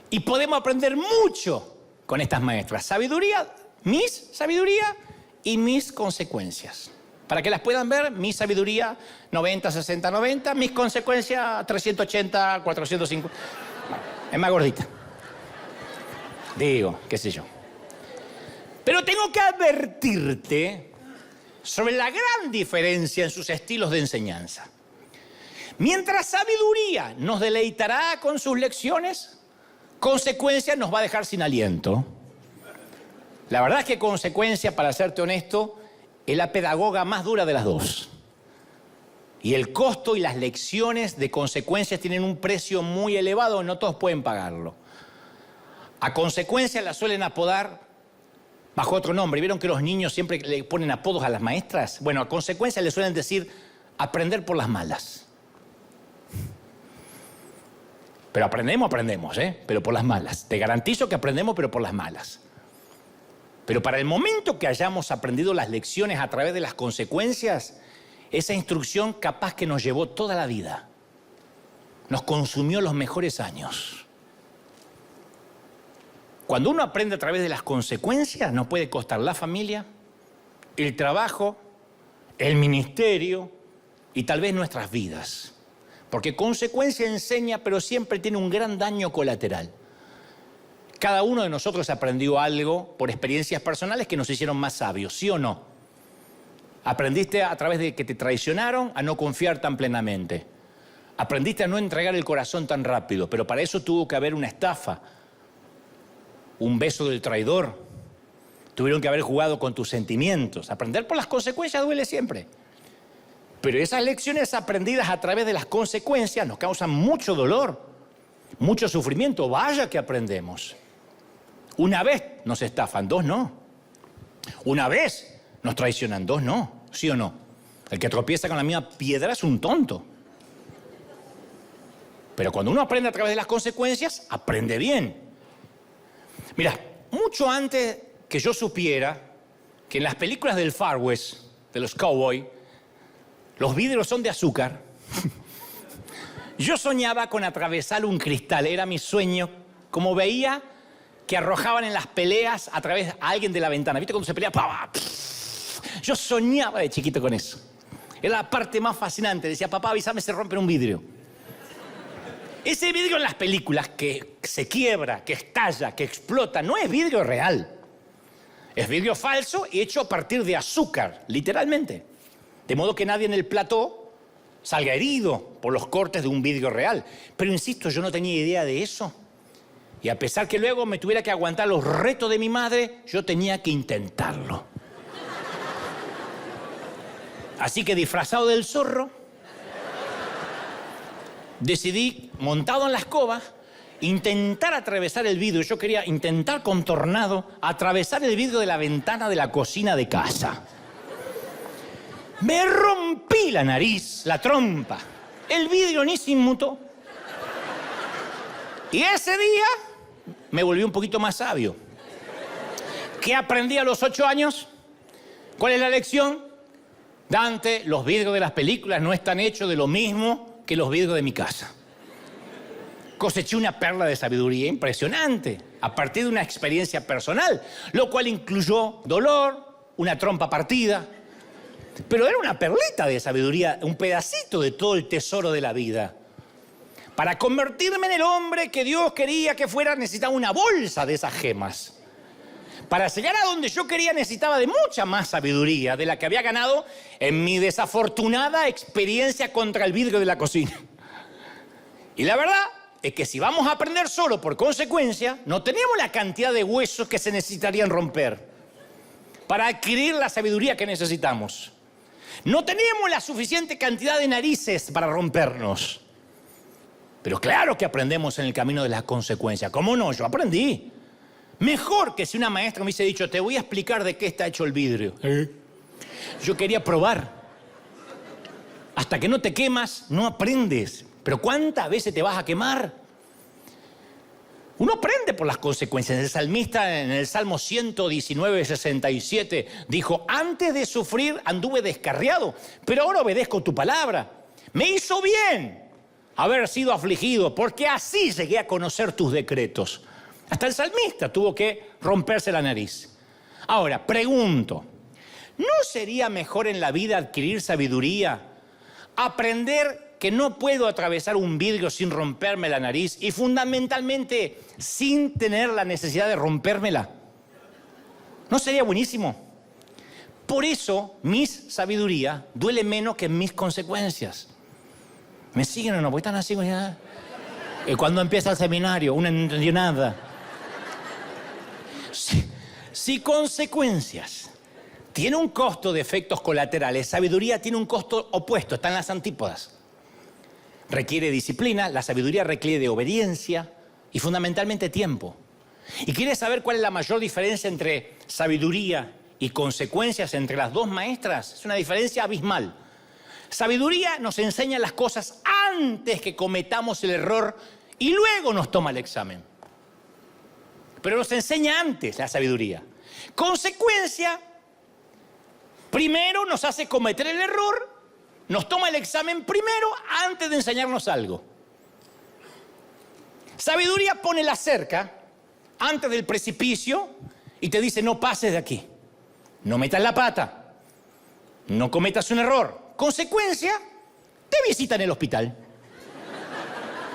Y podemos aprender mucho con estas maestras. Sabiduría y mis consecuencias. Para que las puedan ver, mi sabiduría 90, 60, 90, mis consecuencias 380, 450. Es más gordita. Digo, qué sé yo. Pero tengo que advertirte sobre la gran diferencia en sus estilos de enseñanza. Mientras sabiduría nos deleitará con sus lecciones, consecuencia nos va a dejar sin aliento. La verdad es que consecuencia, para serte honesto, es la pedagoga más dura de las 2. Y el costo y las lecciones de consecuencias tienen un precio muy elevado, no todos pueden pagarlo. A consecuencia la suelen apodar bajo otro nombre. ¿Vieron que los niños siempre le ponen apodos a las maestras? Bueno, a consecuencia le suelen decir aprender por las malas. Pero aprendemos, pero por las malas. Te garantizo que aprendemos, pero por las malas. Pero para el momento que hayamos aprendido las lecciones a través de las consecuencias, esa instrucción capaz que nos llevó toda la vida. Nos consumió los mejores años. Cuando uno aprende a través de las consecuencias, nos puede costar la familia, el trabajo, el ministerio y tal vez nuestras vidas. Porque consecuencia enseña, pero siempre tiene un gran daño colateral. Cada uno de nosotros aprendió algo por experiencias personales que nos hicieron más sabios, ¿sí o no? Aprendiste a través de que te traicionaron a no confiar tan plenamente. Aprendiste a no entregar el corazón tan rápido, pero para eso tuvo que haber una estafa, un beso del traidor. Tuvieron que haber jugado con tus sentimientos. Aprender por las consecuencias duele siempre. Pero esas lecciones aprendidas a través de las consecuencias nos causan mucho dolor, mucho sufrimiento. Vaya que aprendemos. Una vez nos estafan, 2 no. Una vez nos traicionan, 2 no. ¿Sí o no? El que tropieza con la misma piedra es un tonto. Pero cuando uno aprende a través de las consecuencias, aprende bien. Mira, mucho antes que yo supiera que en las películas del Far West, de los cowboys, los vidrios son de azúcar, yo soñaba con atravesar un cristal. Era mi sueño, como veía que arrojaban en las peleas a través a alguien de la ventana. ¿Viste cuando se pelea? ¡Pah! Yo soñaba de chiquito con eso. Era la parte más fascinante. Decía, papá, avísame, se rompe un vidrio. Ese vidrio en las películas que se quiebra, que estalla, que explota, no es vidrio real. Es vidrio falso y hecho a partir de azúcar, literalmente. De modo que nadie en el plató salga herido por los cortes de un vidrio real. Pero insisto, yo no tenía idea de eso. Y a pesar que luego me tuviera que aguantar los retos de mi madre, yo tenía que intentarlo. Así que disfrazado del zorro, decidí, montado en la escoba, intentar atravesar el vidrio. Yo quería intentar con tornado atravesar el vidrio de la ventana de la cocina de casa. Me rompí la nariz, la trompa. El vidrio ni se inmutó. Y ese día me volví un poquito más sabio. ¿Qué aprendí a los 8 años? ¿Cuál es la lección? Dante, los vidrios de las películas no están hechos de lo mismo que los vidrios de mi casa. Coseché una perla de sabiduría impresionante a partir de una experiencia personal, lo cual incluyó dolor, una trompa partida. Pero era una perlita de sabiduría, un pedacito de todo el tesoro de la vida. Para convertirme en el hombre que Dios quería que fuera, necesitaba una bolsa de esas gemas. Para llegar a donde yo quería necesitaba de mucha más sabiduría de la que había ganado en mi desafortunada experiencia contra el vidrio de la cocina. Y la verdad es que si vamos a aprender solo por consecuencia, no tenemos la cantidad de huesos que se necesitarían romper para adquirir la sabiduría que necesitamos. No tenemos la suficiente cantidad de narices para rompernos. Pero claro que aprendemos en el camino de las consecuencias. ¿Cómo no? Yo aprendí. Mejor que si una maestra me hubiese dicho, te voy a explicar de qué está hecho el vidrio. Yo quería probar. Hasta que no te quemas, no aprendes. Pero ¿cuántas veces te vas a quemar? Uno aprende por las consecuencias. El salmista en el Salmo 119, 67 dijo, antes de sufrir anduve descarriado, pero ahora obedezco tu palabra. Me hizo bien haber sido afligido, porque así llegué a conocer tus decretos. Hasta el salmista tuvo que romperse la nariz. Ahora, pregunto, ¿no sería mejor en la vida adquirir sabiduría? Aprender que no puedo atravesar un vidrio sin romperme la nariz y fundamentalmente sin tener la necesidad de rompérmela. ¿No sería buenísimo? Por eso, mi sabiduría duele menos que mis consecuencias. ¿Me siguen o no? Porque están así. Cuando empieza el seminario, uno no entendió nada. Si consecuencias tiene un costo de efectos colaterales, sabiduría tiene un costo opuesto, están las antípodas. Requiere disciplina, la sabiduría requiere de obediencia y fundamentalmente tiempo. ¿Y quieres saber cuál es la mayor diferencia entre sabiduría y consecuencias entre las dos maestras? Es una diferencia abismal. Sabiduría nos enseña las cosas antes que cometamos el error y luego nos toma el examen. Pero nos enseña antes la sabiduría. Consecuencia, primero nos hace cometer el error, nos toma el examen primero antes de enseñarnos algo. Sabiduría pone la cerca antes del precipicio y te dice no pases de aquí, no metas la pata, no cometas un error. Consecuencia, te visita en el hospital.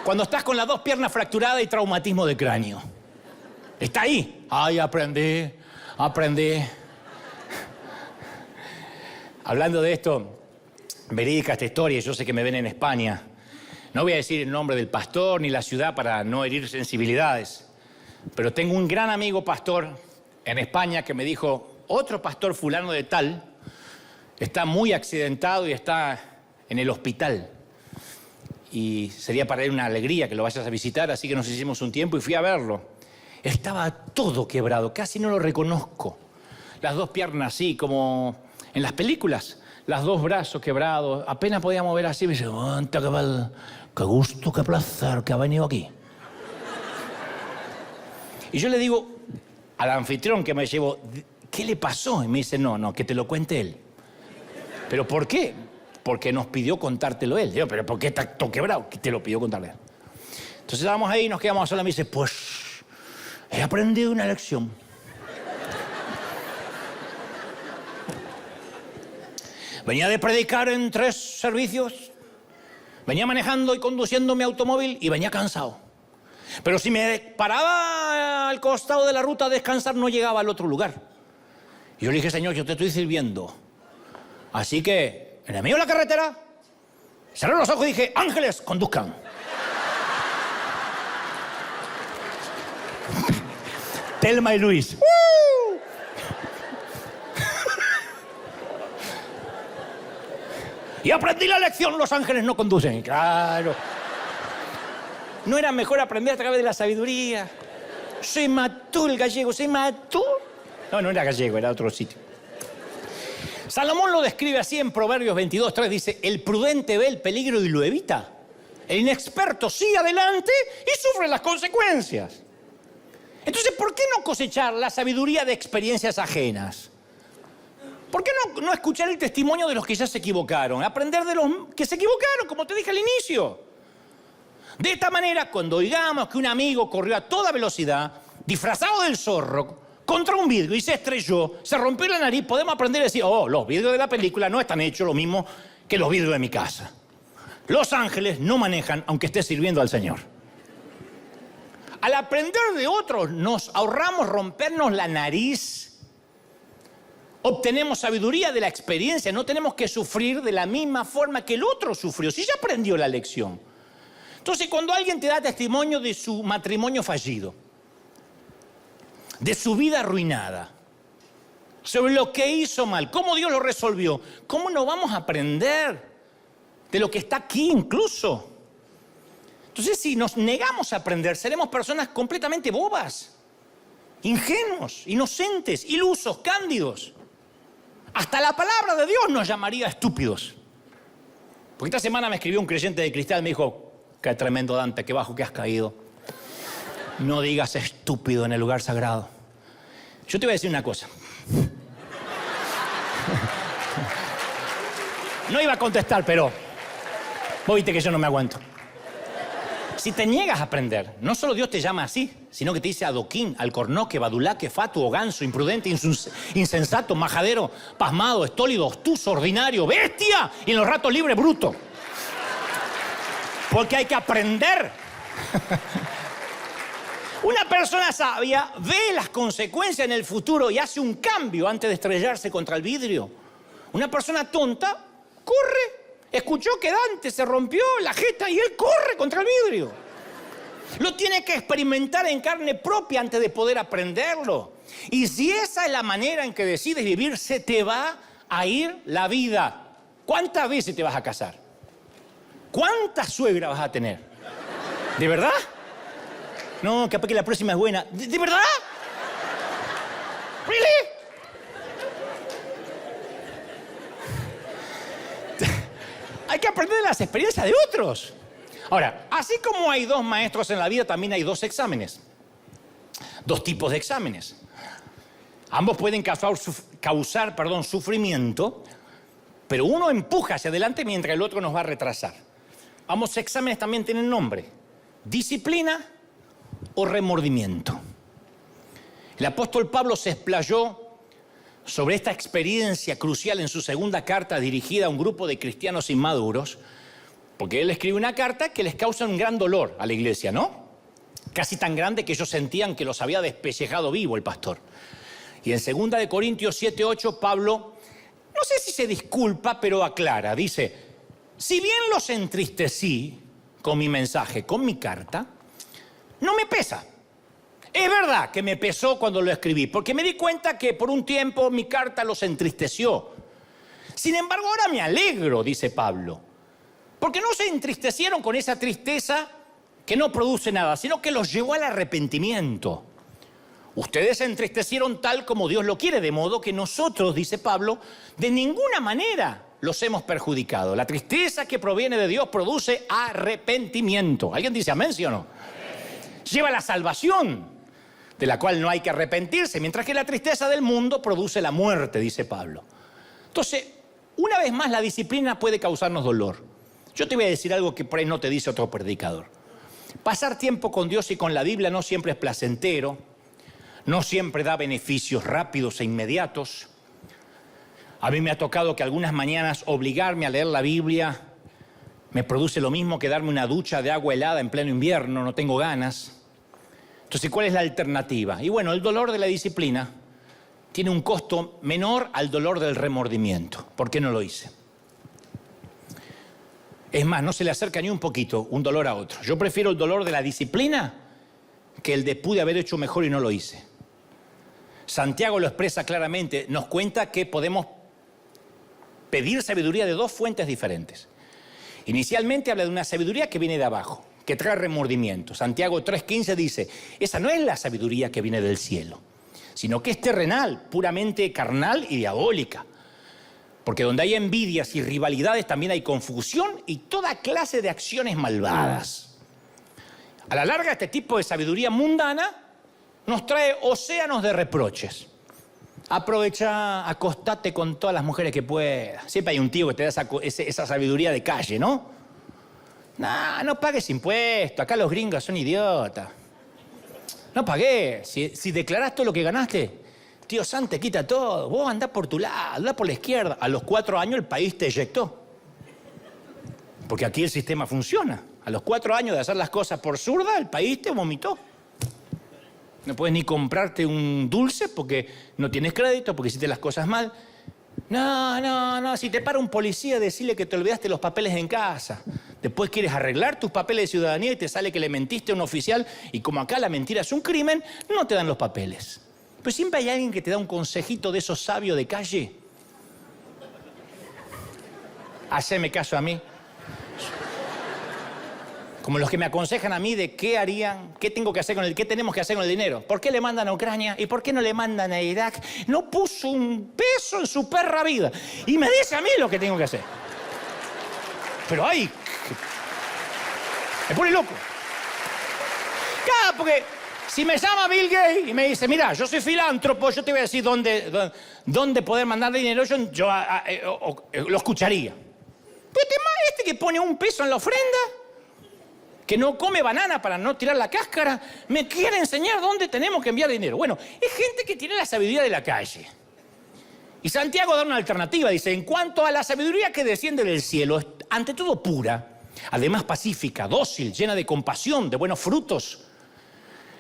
Cuando estás con las 2 piernas fracturadas y traumatismo de cráneo. Está ahí. Ay, aprendí. Hablando de esto, verídica esta historia, yo sé que me ven en España. No voy a decir el nombre del pastor ni la ciudad para no herir sensibilidades. Pero tengo un gran amigo pastor en España que me dijo, otro pastor fulano de tal está muy accidentado y está en el hospital. Y sería para él una alegría que lo vayas a visitar, así que nos hicimos un tiempo y fui a verlo. Estaba todo quebrado, casi no lo reconozco. Las 2 piernas así, como en las películas, los 2 brazos quebrados, apenas podía mover así. Me dice, qué gusto, qué placer que ha venido aquí. Y yo le digo al anfitrión que me llevó, ¿qué le pasó? Y me dice, no, que te lo cuente él. ¿Pero por qué? Porque nos pidió contártelo él. Digo, ¿pero por qué está todo quebrado? Que te lo pidió contarle él. Entonces estábamos ahí, nos quedamos a solas. Me dice, pues, he aprendido una lección. Venía de predicar en 3 servicios. Venía manejando y conduciendo mi automóvil y venía cansado. Pero si me paraba al costado de la ruta a descansar, no llegaba al otro lugar. Y yo le dije, Señor, yo te estoy sirviendo. Así que, en el medio de la carretera, cerré los ojos y dije, ángeles, conduzcan. Telma y Luis. Y aprendí la lección, los ángeles no conducen. Claro. ¿No era mejor aprender a través de la sabiduría? Se mató el gallego, se mató. No era gallego, era otro sitio. Salomón lo describe así en Proverbios 22:3. Dice, el prudente ve el peligro y lo evita. El inexperto sigue adelante y sufre las consecuencias. Entonces, ¿por qué no cosechar la sabiduría de experiencias ajenas? ¿Por qué no escuchar el testimonio de los que ya se equivocaron? Aprender de los que se equivocaron, como te dije al inicio. De esta manera, cuando oigamos que un amigo corrió a toda velocidad, disfrazado del zorro, contra un vidrio y se estrelló, se rompió la nariz, podemos aprender a decir, los vidrios de la película no están hechos lo mismo que los vidrios de mi casa. Los ángeles no manejan aunque esté sirviendo al Señor. Al aprender de otros, nos ahorramos rompernos la nariz. Obtenemos sabiduría de la experiencia, no tenemos que sufrir de la misma forma que el otro sufrió, si ya aprendió la lección. Entonces, cuando alguien te da testimonio de su matrimonio fallido, de su vida arruinada, sobre lo que hizo mal, cómo Dios lo resolvió, ¿cómo no vamos a aprender de lo que está aquí incluso? Entonces, si nos negamos a aprender, seremos personas completamente bobas, ingenuos, inocentes, ilusos, cándidos. Hasta la palabra de Dios nos llamaría estúpidos. Porque esta semana me escribió un creyente de Cristal, me dijo, qué tremendo Dante, qué bajo que has caído. No digas estúpido en el lugar sagrado. Yo te voy a decir una cosa. No iba a contestar, pero vos viste que yo no me aguanto. Si te niegas a aprender, no solo Dios te llama así, sino que te dice adoquín, alcornoque, badulaque, fatuo, ganso, imprudente, insensato, majadero, pasmado, estólido, obtuso, ordinario, bestia y en los ratos libres, bruto. Porque hay que aprender. Una persona sabia ve las consecuencias en el futuro y hace un cambio antes de estrellarse contra el vidrio. Una persona tonta corre. Escuchó que Dante se rompió la jeta y él corre contra el vidrio. Lo tiene que experimentar en carne propia antes de poder aprenderlo. Y si esa es la manera en que decides vivir, se te va a ir la vida. ¿Cuántas veces te vas a casar? ¿Cuántas suegras vas a tener? ¿De verdad? No, capaz que la próxima es buena. ¿De verdad? ¿Really? Hay que aprender de las experiencias de otros. Ahora, así como hay dos maestros en la vida, también hay dos exámenes. Dos tipos de exámenes. Ambos pueden causar sufrimiento, pero uno empuja hacia adelante mientras el otro nos va a retrasar. Ambos exámenes también tienen nombre. Disciplina o remordimiento. El apóstol Pablo se explayó sobre esta experiencia crucial en su segunda carta dirigida a un grupo de cristianos inmaduros, porque él escribe una carta que les causa un gran dolor a la iglesia, ¿no? Casi tan grande que ellos sentían que los había despellejado vivo el pastor. Y en 2 de Corintios 7:8, Pablo, no sé si se disculpa, pero aclara, dice, si bien los entristecí con mi mensaje, con mi carta, no me pesa. Es verdad que me pesó cuando lo escribí, porque me di cuenta que por un tiempo mi carta los entristeció. Sin embargo, ahora me alegro, dice Pablo, porque no se entristecieron con esa tristeza que no produce nada, sino que los llevó al arrepentimiento. Ustedes se entristecieron tal como Dios lo quiere, de modo que nosotros, dice Pablo, de ninguna manera los hemos perjudicado. La tristeza que proviene de Dios produce arrepentimiento. ¿Alguien dice amén, sí o no? Amén. Lleva a la salvación, de la cual no hay que arrepentirse, mientras que la tristeza del mundo produce la muerte, dice Pablo. Entonces, una vez más, la disciplina puede causarnos dolor. Yo te voy a decir algo que por ahí no te dice otro predicador. Pasar tiempo con Dios y con la Biblia no siempre es placentero, no siempre da beneficios rápidos e inmediatos. A mí me ha tocado que algunas mañanas obligarme a leer la Biblia me produce lo mismo que darme una ducha de agua helada en pleno invierno, no tengo ganas. Entonces, ¿cuál es la alternativa? Y bueno, el dolor de la disciplina tiene un costo menor al dolor del remordimiento. ¿Por qué no lo hice? Es más, no se le acerca ni un poquito un dolor a otro. Yo prefiero el dolor de la disciplina que el de pude haber hecho mejor y no lo hice. Santiago lo expresa claramente, nos cuenta que podemos pedir sabiduría de dos fuentes diferentes. Inicialmente habla de una sabiduría que viene de abajo, que trae remordimiento. Santiago 3:15 dice, esa no es la sabiduría que viene del cielo, sino que es terrenal, puramente carnal y diabólica. Porque donde hay envidias y rivalidades también hay confusión y toda clase de acciones malvadas. A la larga, este tipo de sabiduría mundana nos trae océanos de reproches. Aprovecha, acostate con todas las mujeres que puedas. Siempre hay un tío que te da esa sabiduría de calle, ¿no? No pagues impuestos, acá los gringos son idiotas. No pagué, si declarás todo lo que ganaste, tío San te quita todo, vos andás por tu lado, andás por la izquierda. A los 4 años el país te eyectó. Porque aquí el sistema funciona. A los 4 años de hacer las cosas por zurda, el país te vomitó. No puedes ni comprarte un dulce porque no tienes crédito, porque hiciste las cosas mal. No, si te para un policía, decirle que te olvidaste los papeles en casa. Después quieres arreglar tus papeles de ciudadanía y te sale que le mentiste a un oficial y como acá la mentira es un crimen, no te dan los papeles. Pero siempre hay alguien que te da un consejito de esos sabios de calle. Haceme caso a mí. Como los que me aconsejan a mí de qué harían, qué tengo que hacer con qué tenemos que hacer con el dinero. ¿Por qué le mandan a Ucrania? ¿Y por qué no le mandan a Irak? No puso un peso en su perra vida. Y me dice a mí lo que tengo que hacer. Pero ay, me pone loco. Claro, porque si me llama Bill Gates y me dice, mira, yo soy filántropo, yo te voy a decir dónde poder mandar dinero, yo lo escucharía. Pero este que pone un peso en la ofrenda, que no come banana para no tirar la cáscara, me quiere enseñar dónde tenemos que enviar dinero. Bueno, es gente que tiene la sabiduría de la calle. Y Santiago da una alternativa, dice, en cuanto a la sabiduría que desciende del cielo, es ante todo pura, además pacífica, dócil, llena de compasión, de buenos frutos.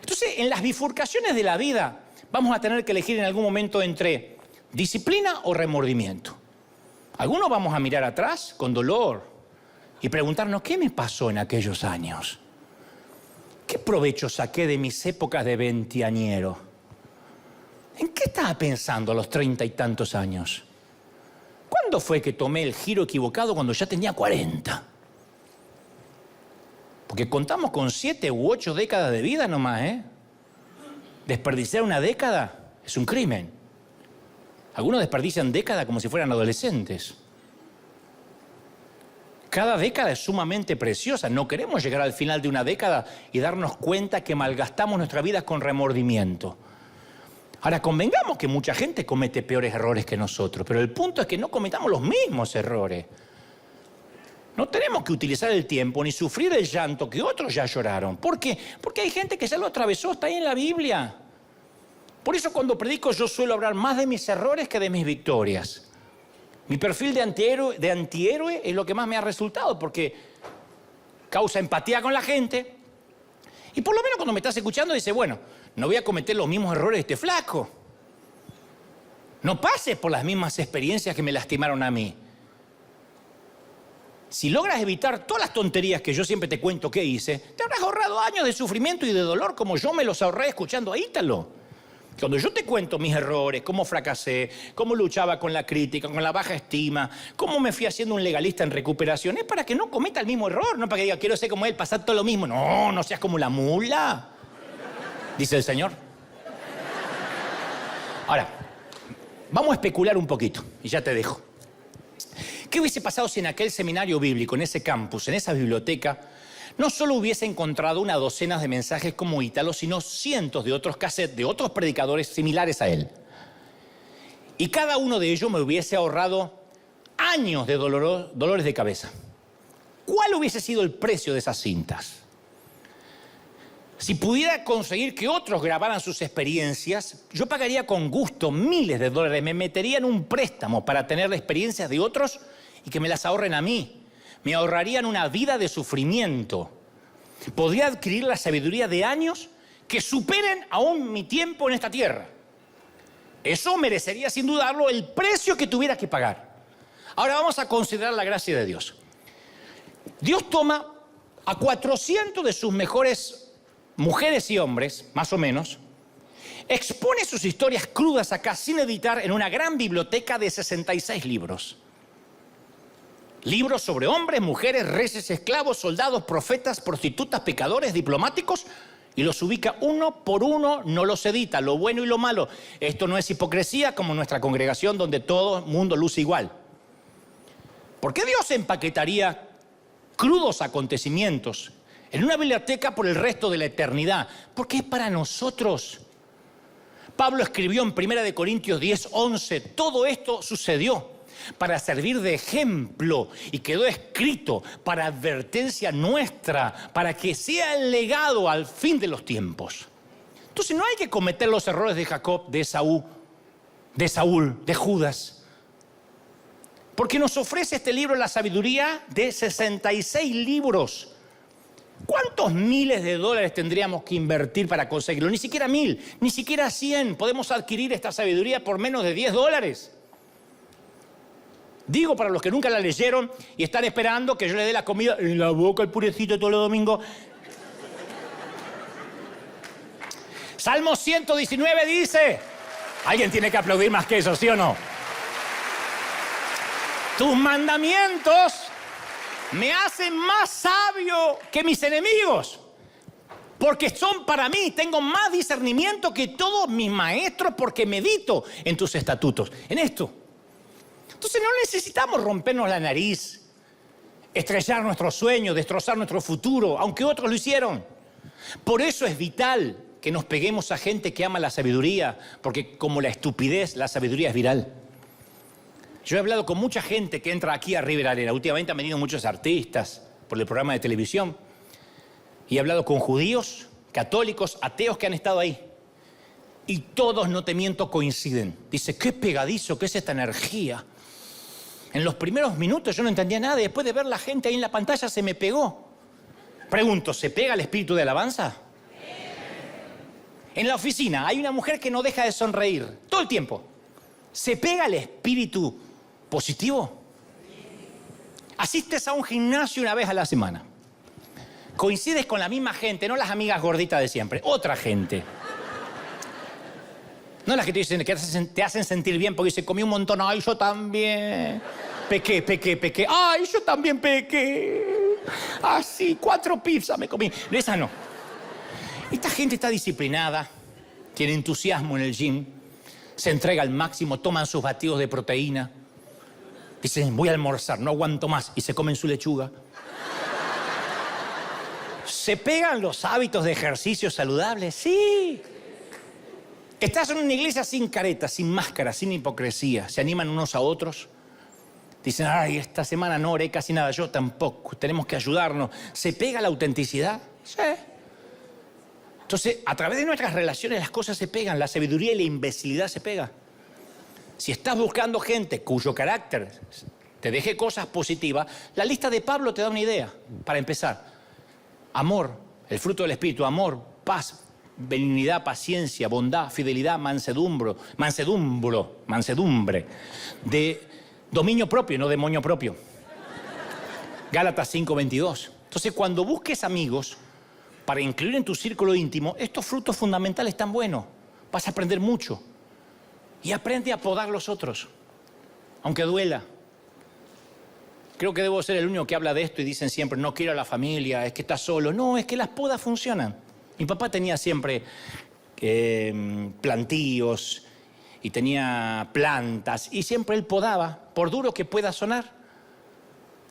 Entonces, en las bifurcaciones de la vida, vamos a tener que elegir en algún momento entre disciplina o remordimiento. Algunos vamos a mirar atrás con dolor y preguntarnos, ¿qué me pasó en aquellos años? ¿Qué provecho saqué de mis épocas de veinteañero? ¿En qué estaba pensando a los 30 y tantos años? ¿Cuándo fue que tomé el giro equivocado cuando ya tenía 40? Porque contamos con 7 u 8 décadas de vida nomás, ¿eh? Desperdiciar una década es un crimen. Algunos desperdician décadas como si fueran adolescentes. Cada década es sumamente preciosa. No queremos llegar al final de una década y darnos cuenta que malgastamos nuestra vida con remordimiento. Ahora, convengamos que mucha gente comete peores errores que nosotros, pero el punto es que no cometamos los mismos errores. No tenemos que utilizar el tiempo ni sufrir el llanto que otros ya lloraron. ¿Por qué? Porque hay gente que ya lo atravesó, está ahí en la Biblia. Por eso cuando predico yo suelo hablar más de mis errores que de mis victorias. Mi perfil de antihéroe es lo que más me ha resultado porque causa empatía con la gente y por lo menos cuando me estás escuchando dice, bueno, no voy a cometer los mismos errores de este flaco. No pases por las mismas experiencias que me lastimaron a mí. Si logras evitar todas las tonterías que yo siempre te cuento que hice, te habrás ahorrado años de sufrimiento y de dolor como yo me los ahorré escuchando a Ítalo. Cuando yo te cuento mis errores, cómo fracasé, cómo luchaba con la crítica, con la baja estima, cómo me fui haciendo un legalista en recuperación, es para que no cometa el mismo error, no para que diga, quiero ser como él, pasar todo lo mismo. No, no seas como la mula, dice el Señor. Ahora, vamos a especular un poquito y ya te dejo. ¿Qué hubiese pasado si en aquel seminario bíblico, en ese campus, en esa biblioteca, no solo hubiese encontrado una docena de mensajes como Ítalo, sino cientos de otros cassettes de otros predicadores similares a él? Y cada uno de ellos me hubiese ahorrado años de dolores de cabeza. ¿Cuál hubiese sido el precio de esas cintas? Si pudiera conseguir que otros grabaran sus experiencias, yo pagaría con gusto miles de dólares. Me metería en un préstamo para tener las experiencias de otros y que me las ahorren a mí. Me ahorrarían una vida de sufrimiento. Podría adquirir la sabiduría de años que superen aún mi tiempo en esta tierra. Eso merecería sin dudarlo el precio que tuviera que pagar. Ahora vamos a considerar la gracia de Dios. Dios toma a 400 de sus mejores mujeres y hombres, más o menos, expone sus historias crudas acá sin editar en una gran biblioteca de 66 libros. Libros sobre hombres, mujeres, reyes, esclavos, soldados, profetas, prostitutas, pecadores, diplomáticos, y los ubica uno por uno, no los edita, lo bueno y lo malo. Esto no es hipocresía como nuestra congregación donde todo el mundo luce igual. ¿Por qué Dios empaquetaría crudos acontecimientos en una biblioteca por el resto de la eternidad? Porque es para nosotros. Pablo escribió en 1 Corintios 10:11, todo esto sucedió para servir de ejemplo y quedó escrito para advertencia nuestra, para que sea el legado al fin de los tiempos. Entonces no hay que cometer los errores de Jacob, de Esaú, de Saúl, de Judas. Porque nos ofrece este libro la sabiduría de 66 libros. ¿Cuántos miles de dólares tendríamos que invertir para conseguirlo? Ni siquiera 1000, ni siquiera 100. Podemos adquirir esta sabiduría por menos de $10. Digo para los que nunca la leyeron y están esperando que yo le dé la comida en la boca al purecito todos los domingos. Salmo 119 dice, alguien tiene que aplaudir más que eso, ¿sí o no? Tus mandamientos me hacen más sabio que mis enemigos, porque son para mí, tengo más discernimiento que todos mis maestros, porque medito en tus estatutos, en esto. Entonces no necesitamos rompernos la nariz, estrellar nuestros sueños, destrozar nuestro futuro, aunque otros lo hicieron. Por eso es vital que nos peguemos a gente que ama la sabiduría, porque como la estupidez, la sabiduría es viral. Yo he hablado con mucha gente que entra aquí a River Arena. Últimamente han venido muchos artistas por el programa de televisión. Y he hablado con judíos, católicos, ateos que han estado ahí. Y todos, no te miento, coinciden. Dice, qué pegadizo, qué es esta energía. En los primeros minutos yo no entendía nada y después de ver la gente ahí en la pantalla se me pegó. Pregunto, ¿se pega el espíritu de alabanza? En la oficina hay una mujer que no deja de sonreír todo el tiempo. ¿Se pega el espíritu positivo? Asistes a un gimnasio una vez a la semana. Coincides con la misma gente, no las amigas gorditas de siempre, otra gente. No las que te dicen que te hacen sentir bien porque se comió un montón. Ay, yo también. Pequé. Ay, yo también pequé. Ah, sí, 4 pizzas me comí. Esa no. Esta gente está disciplinada, tiene entusiasmo en el gym, se entrega al máximo, toman sus batidos de proteína. Dicen, voy a almorzar, no aguanto más. Y se comen su lechuga. ¿Se pegan los hábitos de ejercicio saludables? Sí. Estás en una iglesia sin careta, sin máscara, sin hipocresía. Se animan unos a otros. Dicen, ay, esta semana no oré casi nada. Yo tampoco. Tenemos que ayudarnos. ¿Se pega la autenticidad? Sí. Entonces, a través de nuestras relaciones las cosas se pegan. La sabiduría y la imbecilidad se pegan. Si estás buscando gente cuyo carácter te deje cosas positivas, la lista de Pablo te da una idea. Para empezar, amor, el fruto del Espíritu, amor, paz, benignidad, paciencia, bondad, fidelidad, mansedumbre, de dominio propio, no demonio propio. Gálatas 5:22. Entonces, cuando busques amigos para incluir en tu círculo íntimo, estos frutos fundamentales están buenos. Vas a aprender mucho. Y aprende a podar los otros, aunque duela. Creo que debo ser el único que habla de esto y dicen siempre, no quiero a la familia, es que estás solo. No, es que las podas funcionan. Mi papá tenía siempre plantíos y tenía plantas y siempre él podaba, por duro que pueda sonar.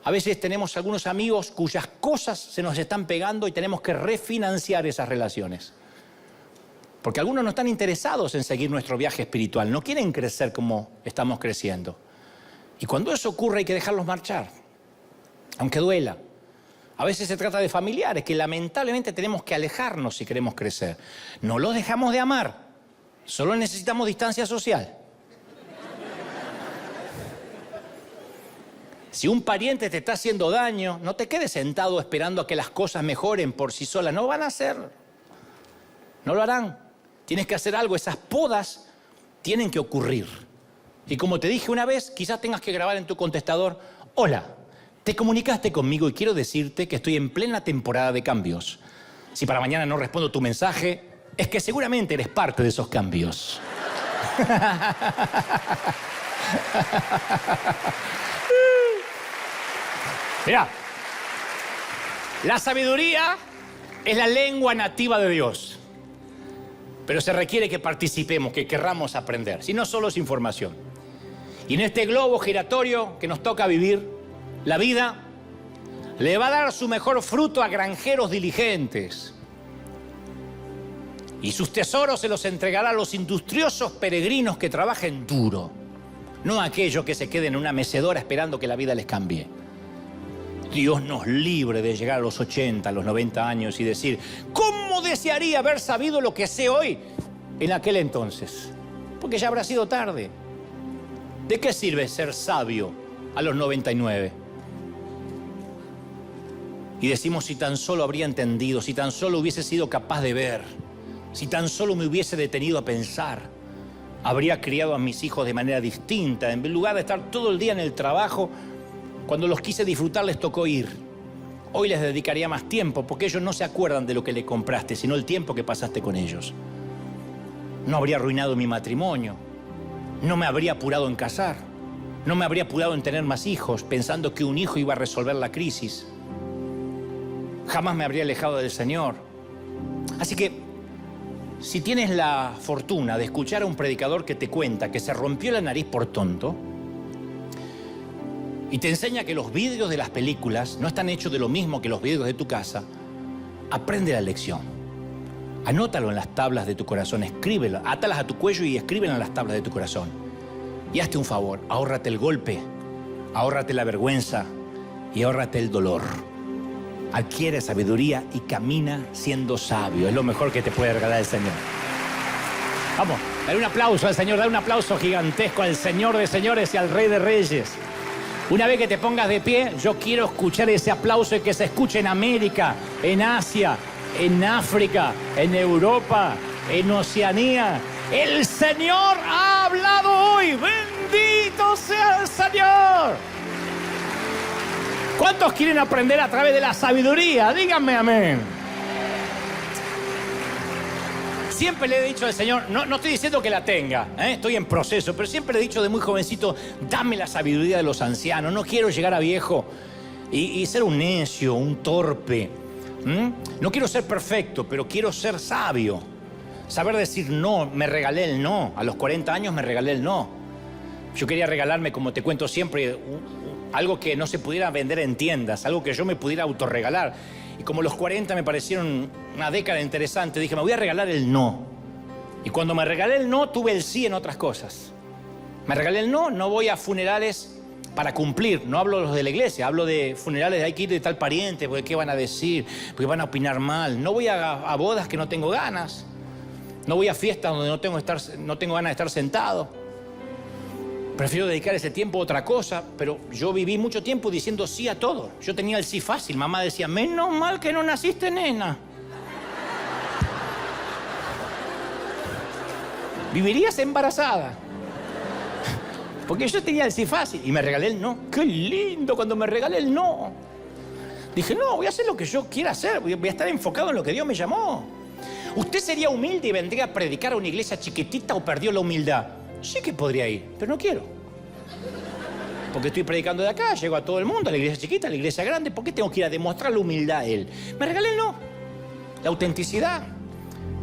A veces tenemos algunos amigos cuyas cosas se nos están pegando y tenemos que refinanciar esas relaciones. Porque algunos no están interesados en seguir nuestro viaje espiritual, no quieren crecer como estamos creciendo. Y cuando eso ocurre hay que dejarlos marchar, aunque duela. A veces se trata de familiares que lamentablemente tenemos que alejarnos si queremos crecer. No los dejamos de amar, solo necesitamos distancia social. Si un pariente te está haciendo daño, no te quedes sentado esperando a que las cosas mejoren por sí solas. No van a hacer, no lo harán. Tienes que hacer algo. Esas podas tienen que ocurrir. Y como te dije una vez, quizás tengas que grabar en tu contestador: hola, te comunicaste conmigo y quiero decirte que estoy en plena temporada de cambios. Si para mañana no respondo tu mensaje, es que seguramente eres parte de esos cambios. Mirá, la sabiduría es la lengua nativa de Dios. Pero se requiere que participemos, que querramos aprender. Si no, solo es información. Y en este globo giratorio que nos toca vivir, la vida le va a dar su mejor fruto a granjeros diligentes. Y sus tesoros se los entregará a los industriosos peregrinos que trabajen duro. No a aquellos que se queden en una mecedora esperando que la vida les cambie. Dios nos libre de llegar a los 80, a los 90 años y decir: ¿cómo desearía haber sabido lo que sé hoy en aquel entonces? Porque ya habrá sido tarde. ¿De qué sirve ser sabio a los 99? Y decimos: si tan solo habría entendido, si tan solo hubiese sido capaz de ver, si tan solo me hubiese detenido a pensar, habría criado a mis hijos de manera distinta. En lugar de estar todo el día en el trabajo, cuando los quise disfrutar les tocó ir. Hoy les dedicaría más tiempo, porque ellos no se acuerdan de lo que le compraste, sino el tiempo que pasaste con ellos. No habría arruinado mi matrimonio. No me habría apurado en casar. No me habría apurado en tener más hijos, pensando que un hijo iba a resolver la crisis. Jamás me habría alejado del Señor. Así que, si tienes la fortuna de escuchar a un predicador que te cuenta que se rompió la nariz por tonto, y te enseña que los vídeos de las películas no están hechos de lo mismo que los vídeos de tu casa, aprende la lección. Anótalo en las tablas de tu corazón, escríbelo, átalas a tu cuello y escríbelo en las tablas de tu corazón. Y hazte un favor, ahórrate el golpe, ahórrate la vergüenza y ahórrate el dolor. Adquiere sabiduría y camina siendo sabio. Es lo mejor que te puede regalar el Señor. Vamos, dale un aplauso al Señor, dale un aplauso gigantesco al Señor de señores y al Rey de reyes. Una vez que te pongas de pie, yo quiero escuchar ese aplauso y que se escuche en América, en Asia, en África, en Europa, en Oceanía. El Señor ha hablado hoy. ¡Bendito sea el Señor! ¿Cuántos quieren aprender a través de la sabiduría? Díganme amén. Siempre le he dicho al Señor, no estoy diciendo que la tenga, estoy en proceso, pero siempre le he dicho de muy jovencito: dame la sabiduría de los ancianos. No quiero llegar a viejo y ser un necio, un torpe. No quiero ser perfecto, pero quiero ser sabio. Saber decir no. Me regalé el no. A los 40 años me regalé el no. Yo quería regalarme, como te cuento siempre, algo que no se pudiera vender en tiendas, algo que yo me pudiera autorregalar. Y como los 40 me parecieron una década interesante, dije: me voy a regalar el no. Y cuando me regalé el no, tuve el sí en otras cosas. Me regalé el no. No voy a funerales para cumplir. No hablo de los de la iglesia, hablo de funerales de hay que ir de tal pariente, porque qué van a decir, porque van a opinar mal. No voy a bodas que no tengo ganas. No voy a fiestas donde no tengo ganas de estar sentado. Prefiero dedicar ese tiempo a otra cosa, pero yo viví mucho tiempo diciendo sí a todo. Yo tenía el sí fácil. Mamá decía: menos mal que no naciste, nena. Vivirías embarazada. Porque yo tenía el sí fácil y me regalé el no. ¡Qué lindo cuando me regalé el no! Dije: no, voy a hacer lo que yo quiera hacer. Voy a estar enfocado en lo que Dios me llamó. ¿Usted sería humilde y vendría a predicar a una iglesia chiquitita o perdió la humildad? Sí que podría ir, pero no quiero. Porque estoy predicando de acá, llego a todo el mundo, a la iglesia chiquita, a la iglesia grande. ¿Por qué tengo que ir a demostrar la humildad a Él? Me regalé el no, la autenticidad.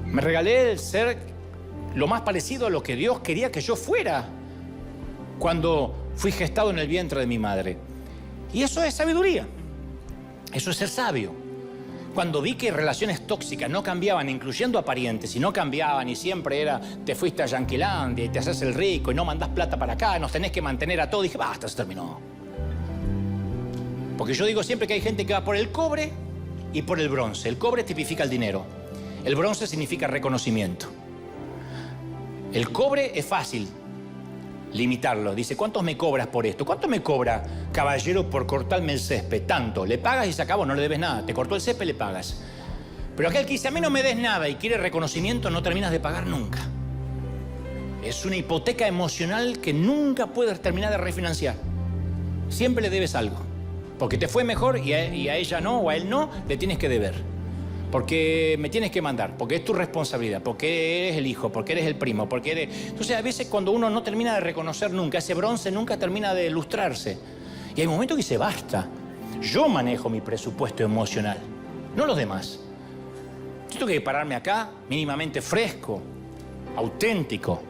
Me regalé el ser lo más parecido a lo que Dios quería que yo fuera cuando fui gestado en el vientre de mi madre. Y eso es sabiduría. Eso es ser sabio. Cuando vi que relaciones tóxicas no cambiaban, incluyendo a parientes, y no cambiaban, y siempre era: te fuiste a Yanquilandia y te haces el rico y no mandás plata para acá, nos tenés que mantener a todos, dije: basta, se terminó. Porque yo digo siempre que hay gente que va por el cobre y por el bronce. El cobre tipifica el dinero. El bronce significa reconocimiento. El cobre es fácil limitarlo. Dice: ¿cuántos me cobras por esto? ¿Cuánto me cobra, caballero, por cortarme el césped? Tanto. Le pagas y se acabó, no le debes nada. Te cortó el césped, le pagas. Pero aquel que dice: a mí no me des nada y quiere reconocimiento, no terminas de pagar nunca. Es una hipoteca emocional que nunca puedes terminar de refinanciar. Siempre le debes algo. Porque te fue mejor y a ella no, o a él no, le tienes que deber. Porque me tienes que mandar, porque es tu responsabilidad, porque eres el hijo, porque eres el primo, porque eres... Entonces, a veces cuando uno no termina de reconocer nunca, ese bronce nunca termina de lustrarse. Y hay momentos que dice, basta. Yo manejo mi presupuesto emocional, no los demás. Yo tengo que pararme acá, mínimamente fresco, auténtico,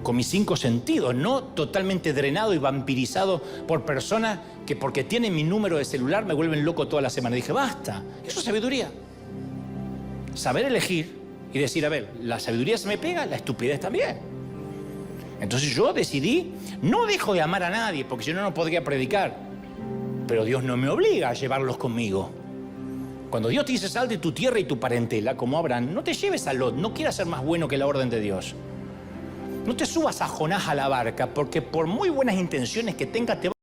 con mis 5 sentidos, no totalmente drenado y vampirizado por personas que porque tienen mi número de celular me vuelven loco toda la semana. Dije, basta, eso es sabiduría. Saber elegir y decir, a ver, la sabiduría se me pega, la estupidez también. Entonces yo decidí, no dejo de amar a nadie, porque si no, no podría predicar. Pero Dios no me obliga a llevarlos conmigo. Cuando Dios te dice, sal de tu tierra y tu parentela, como Abraham, no te lleves a Lot, no quieras ser más bueno que la orden de Dios. No te subas a Jonás a la barca, porque por muy buenas intenciones que tengas, te va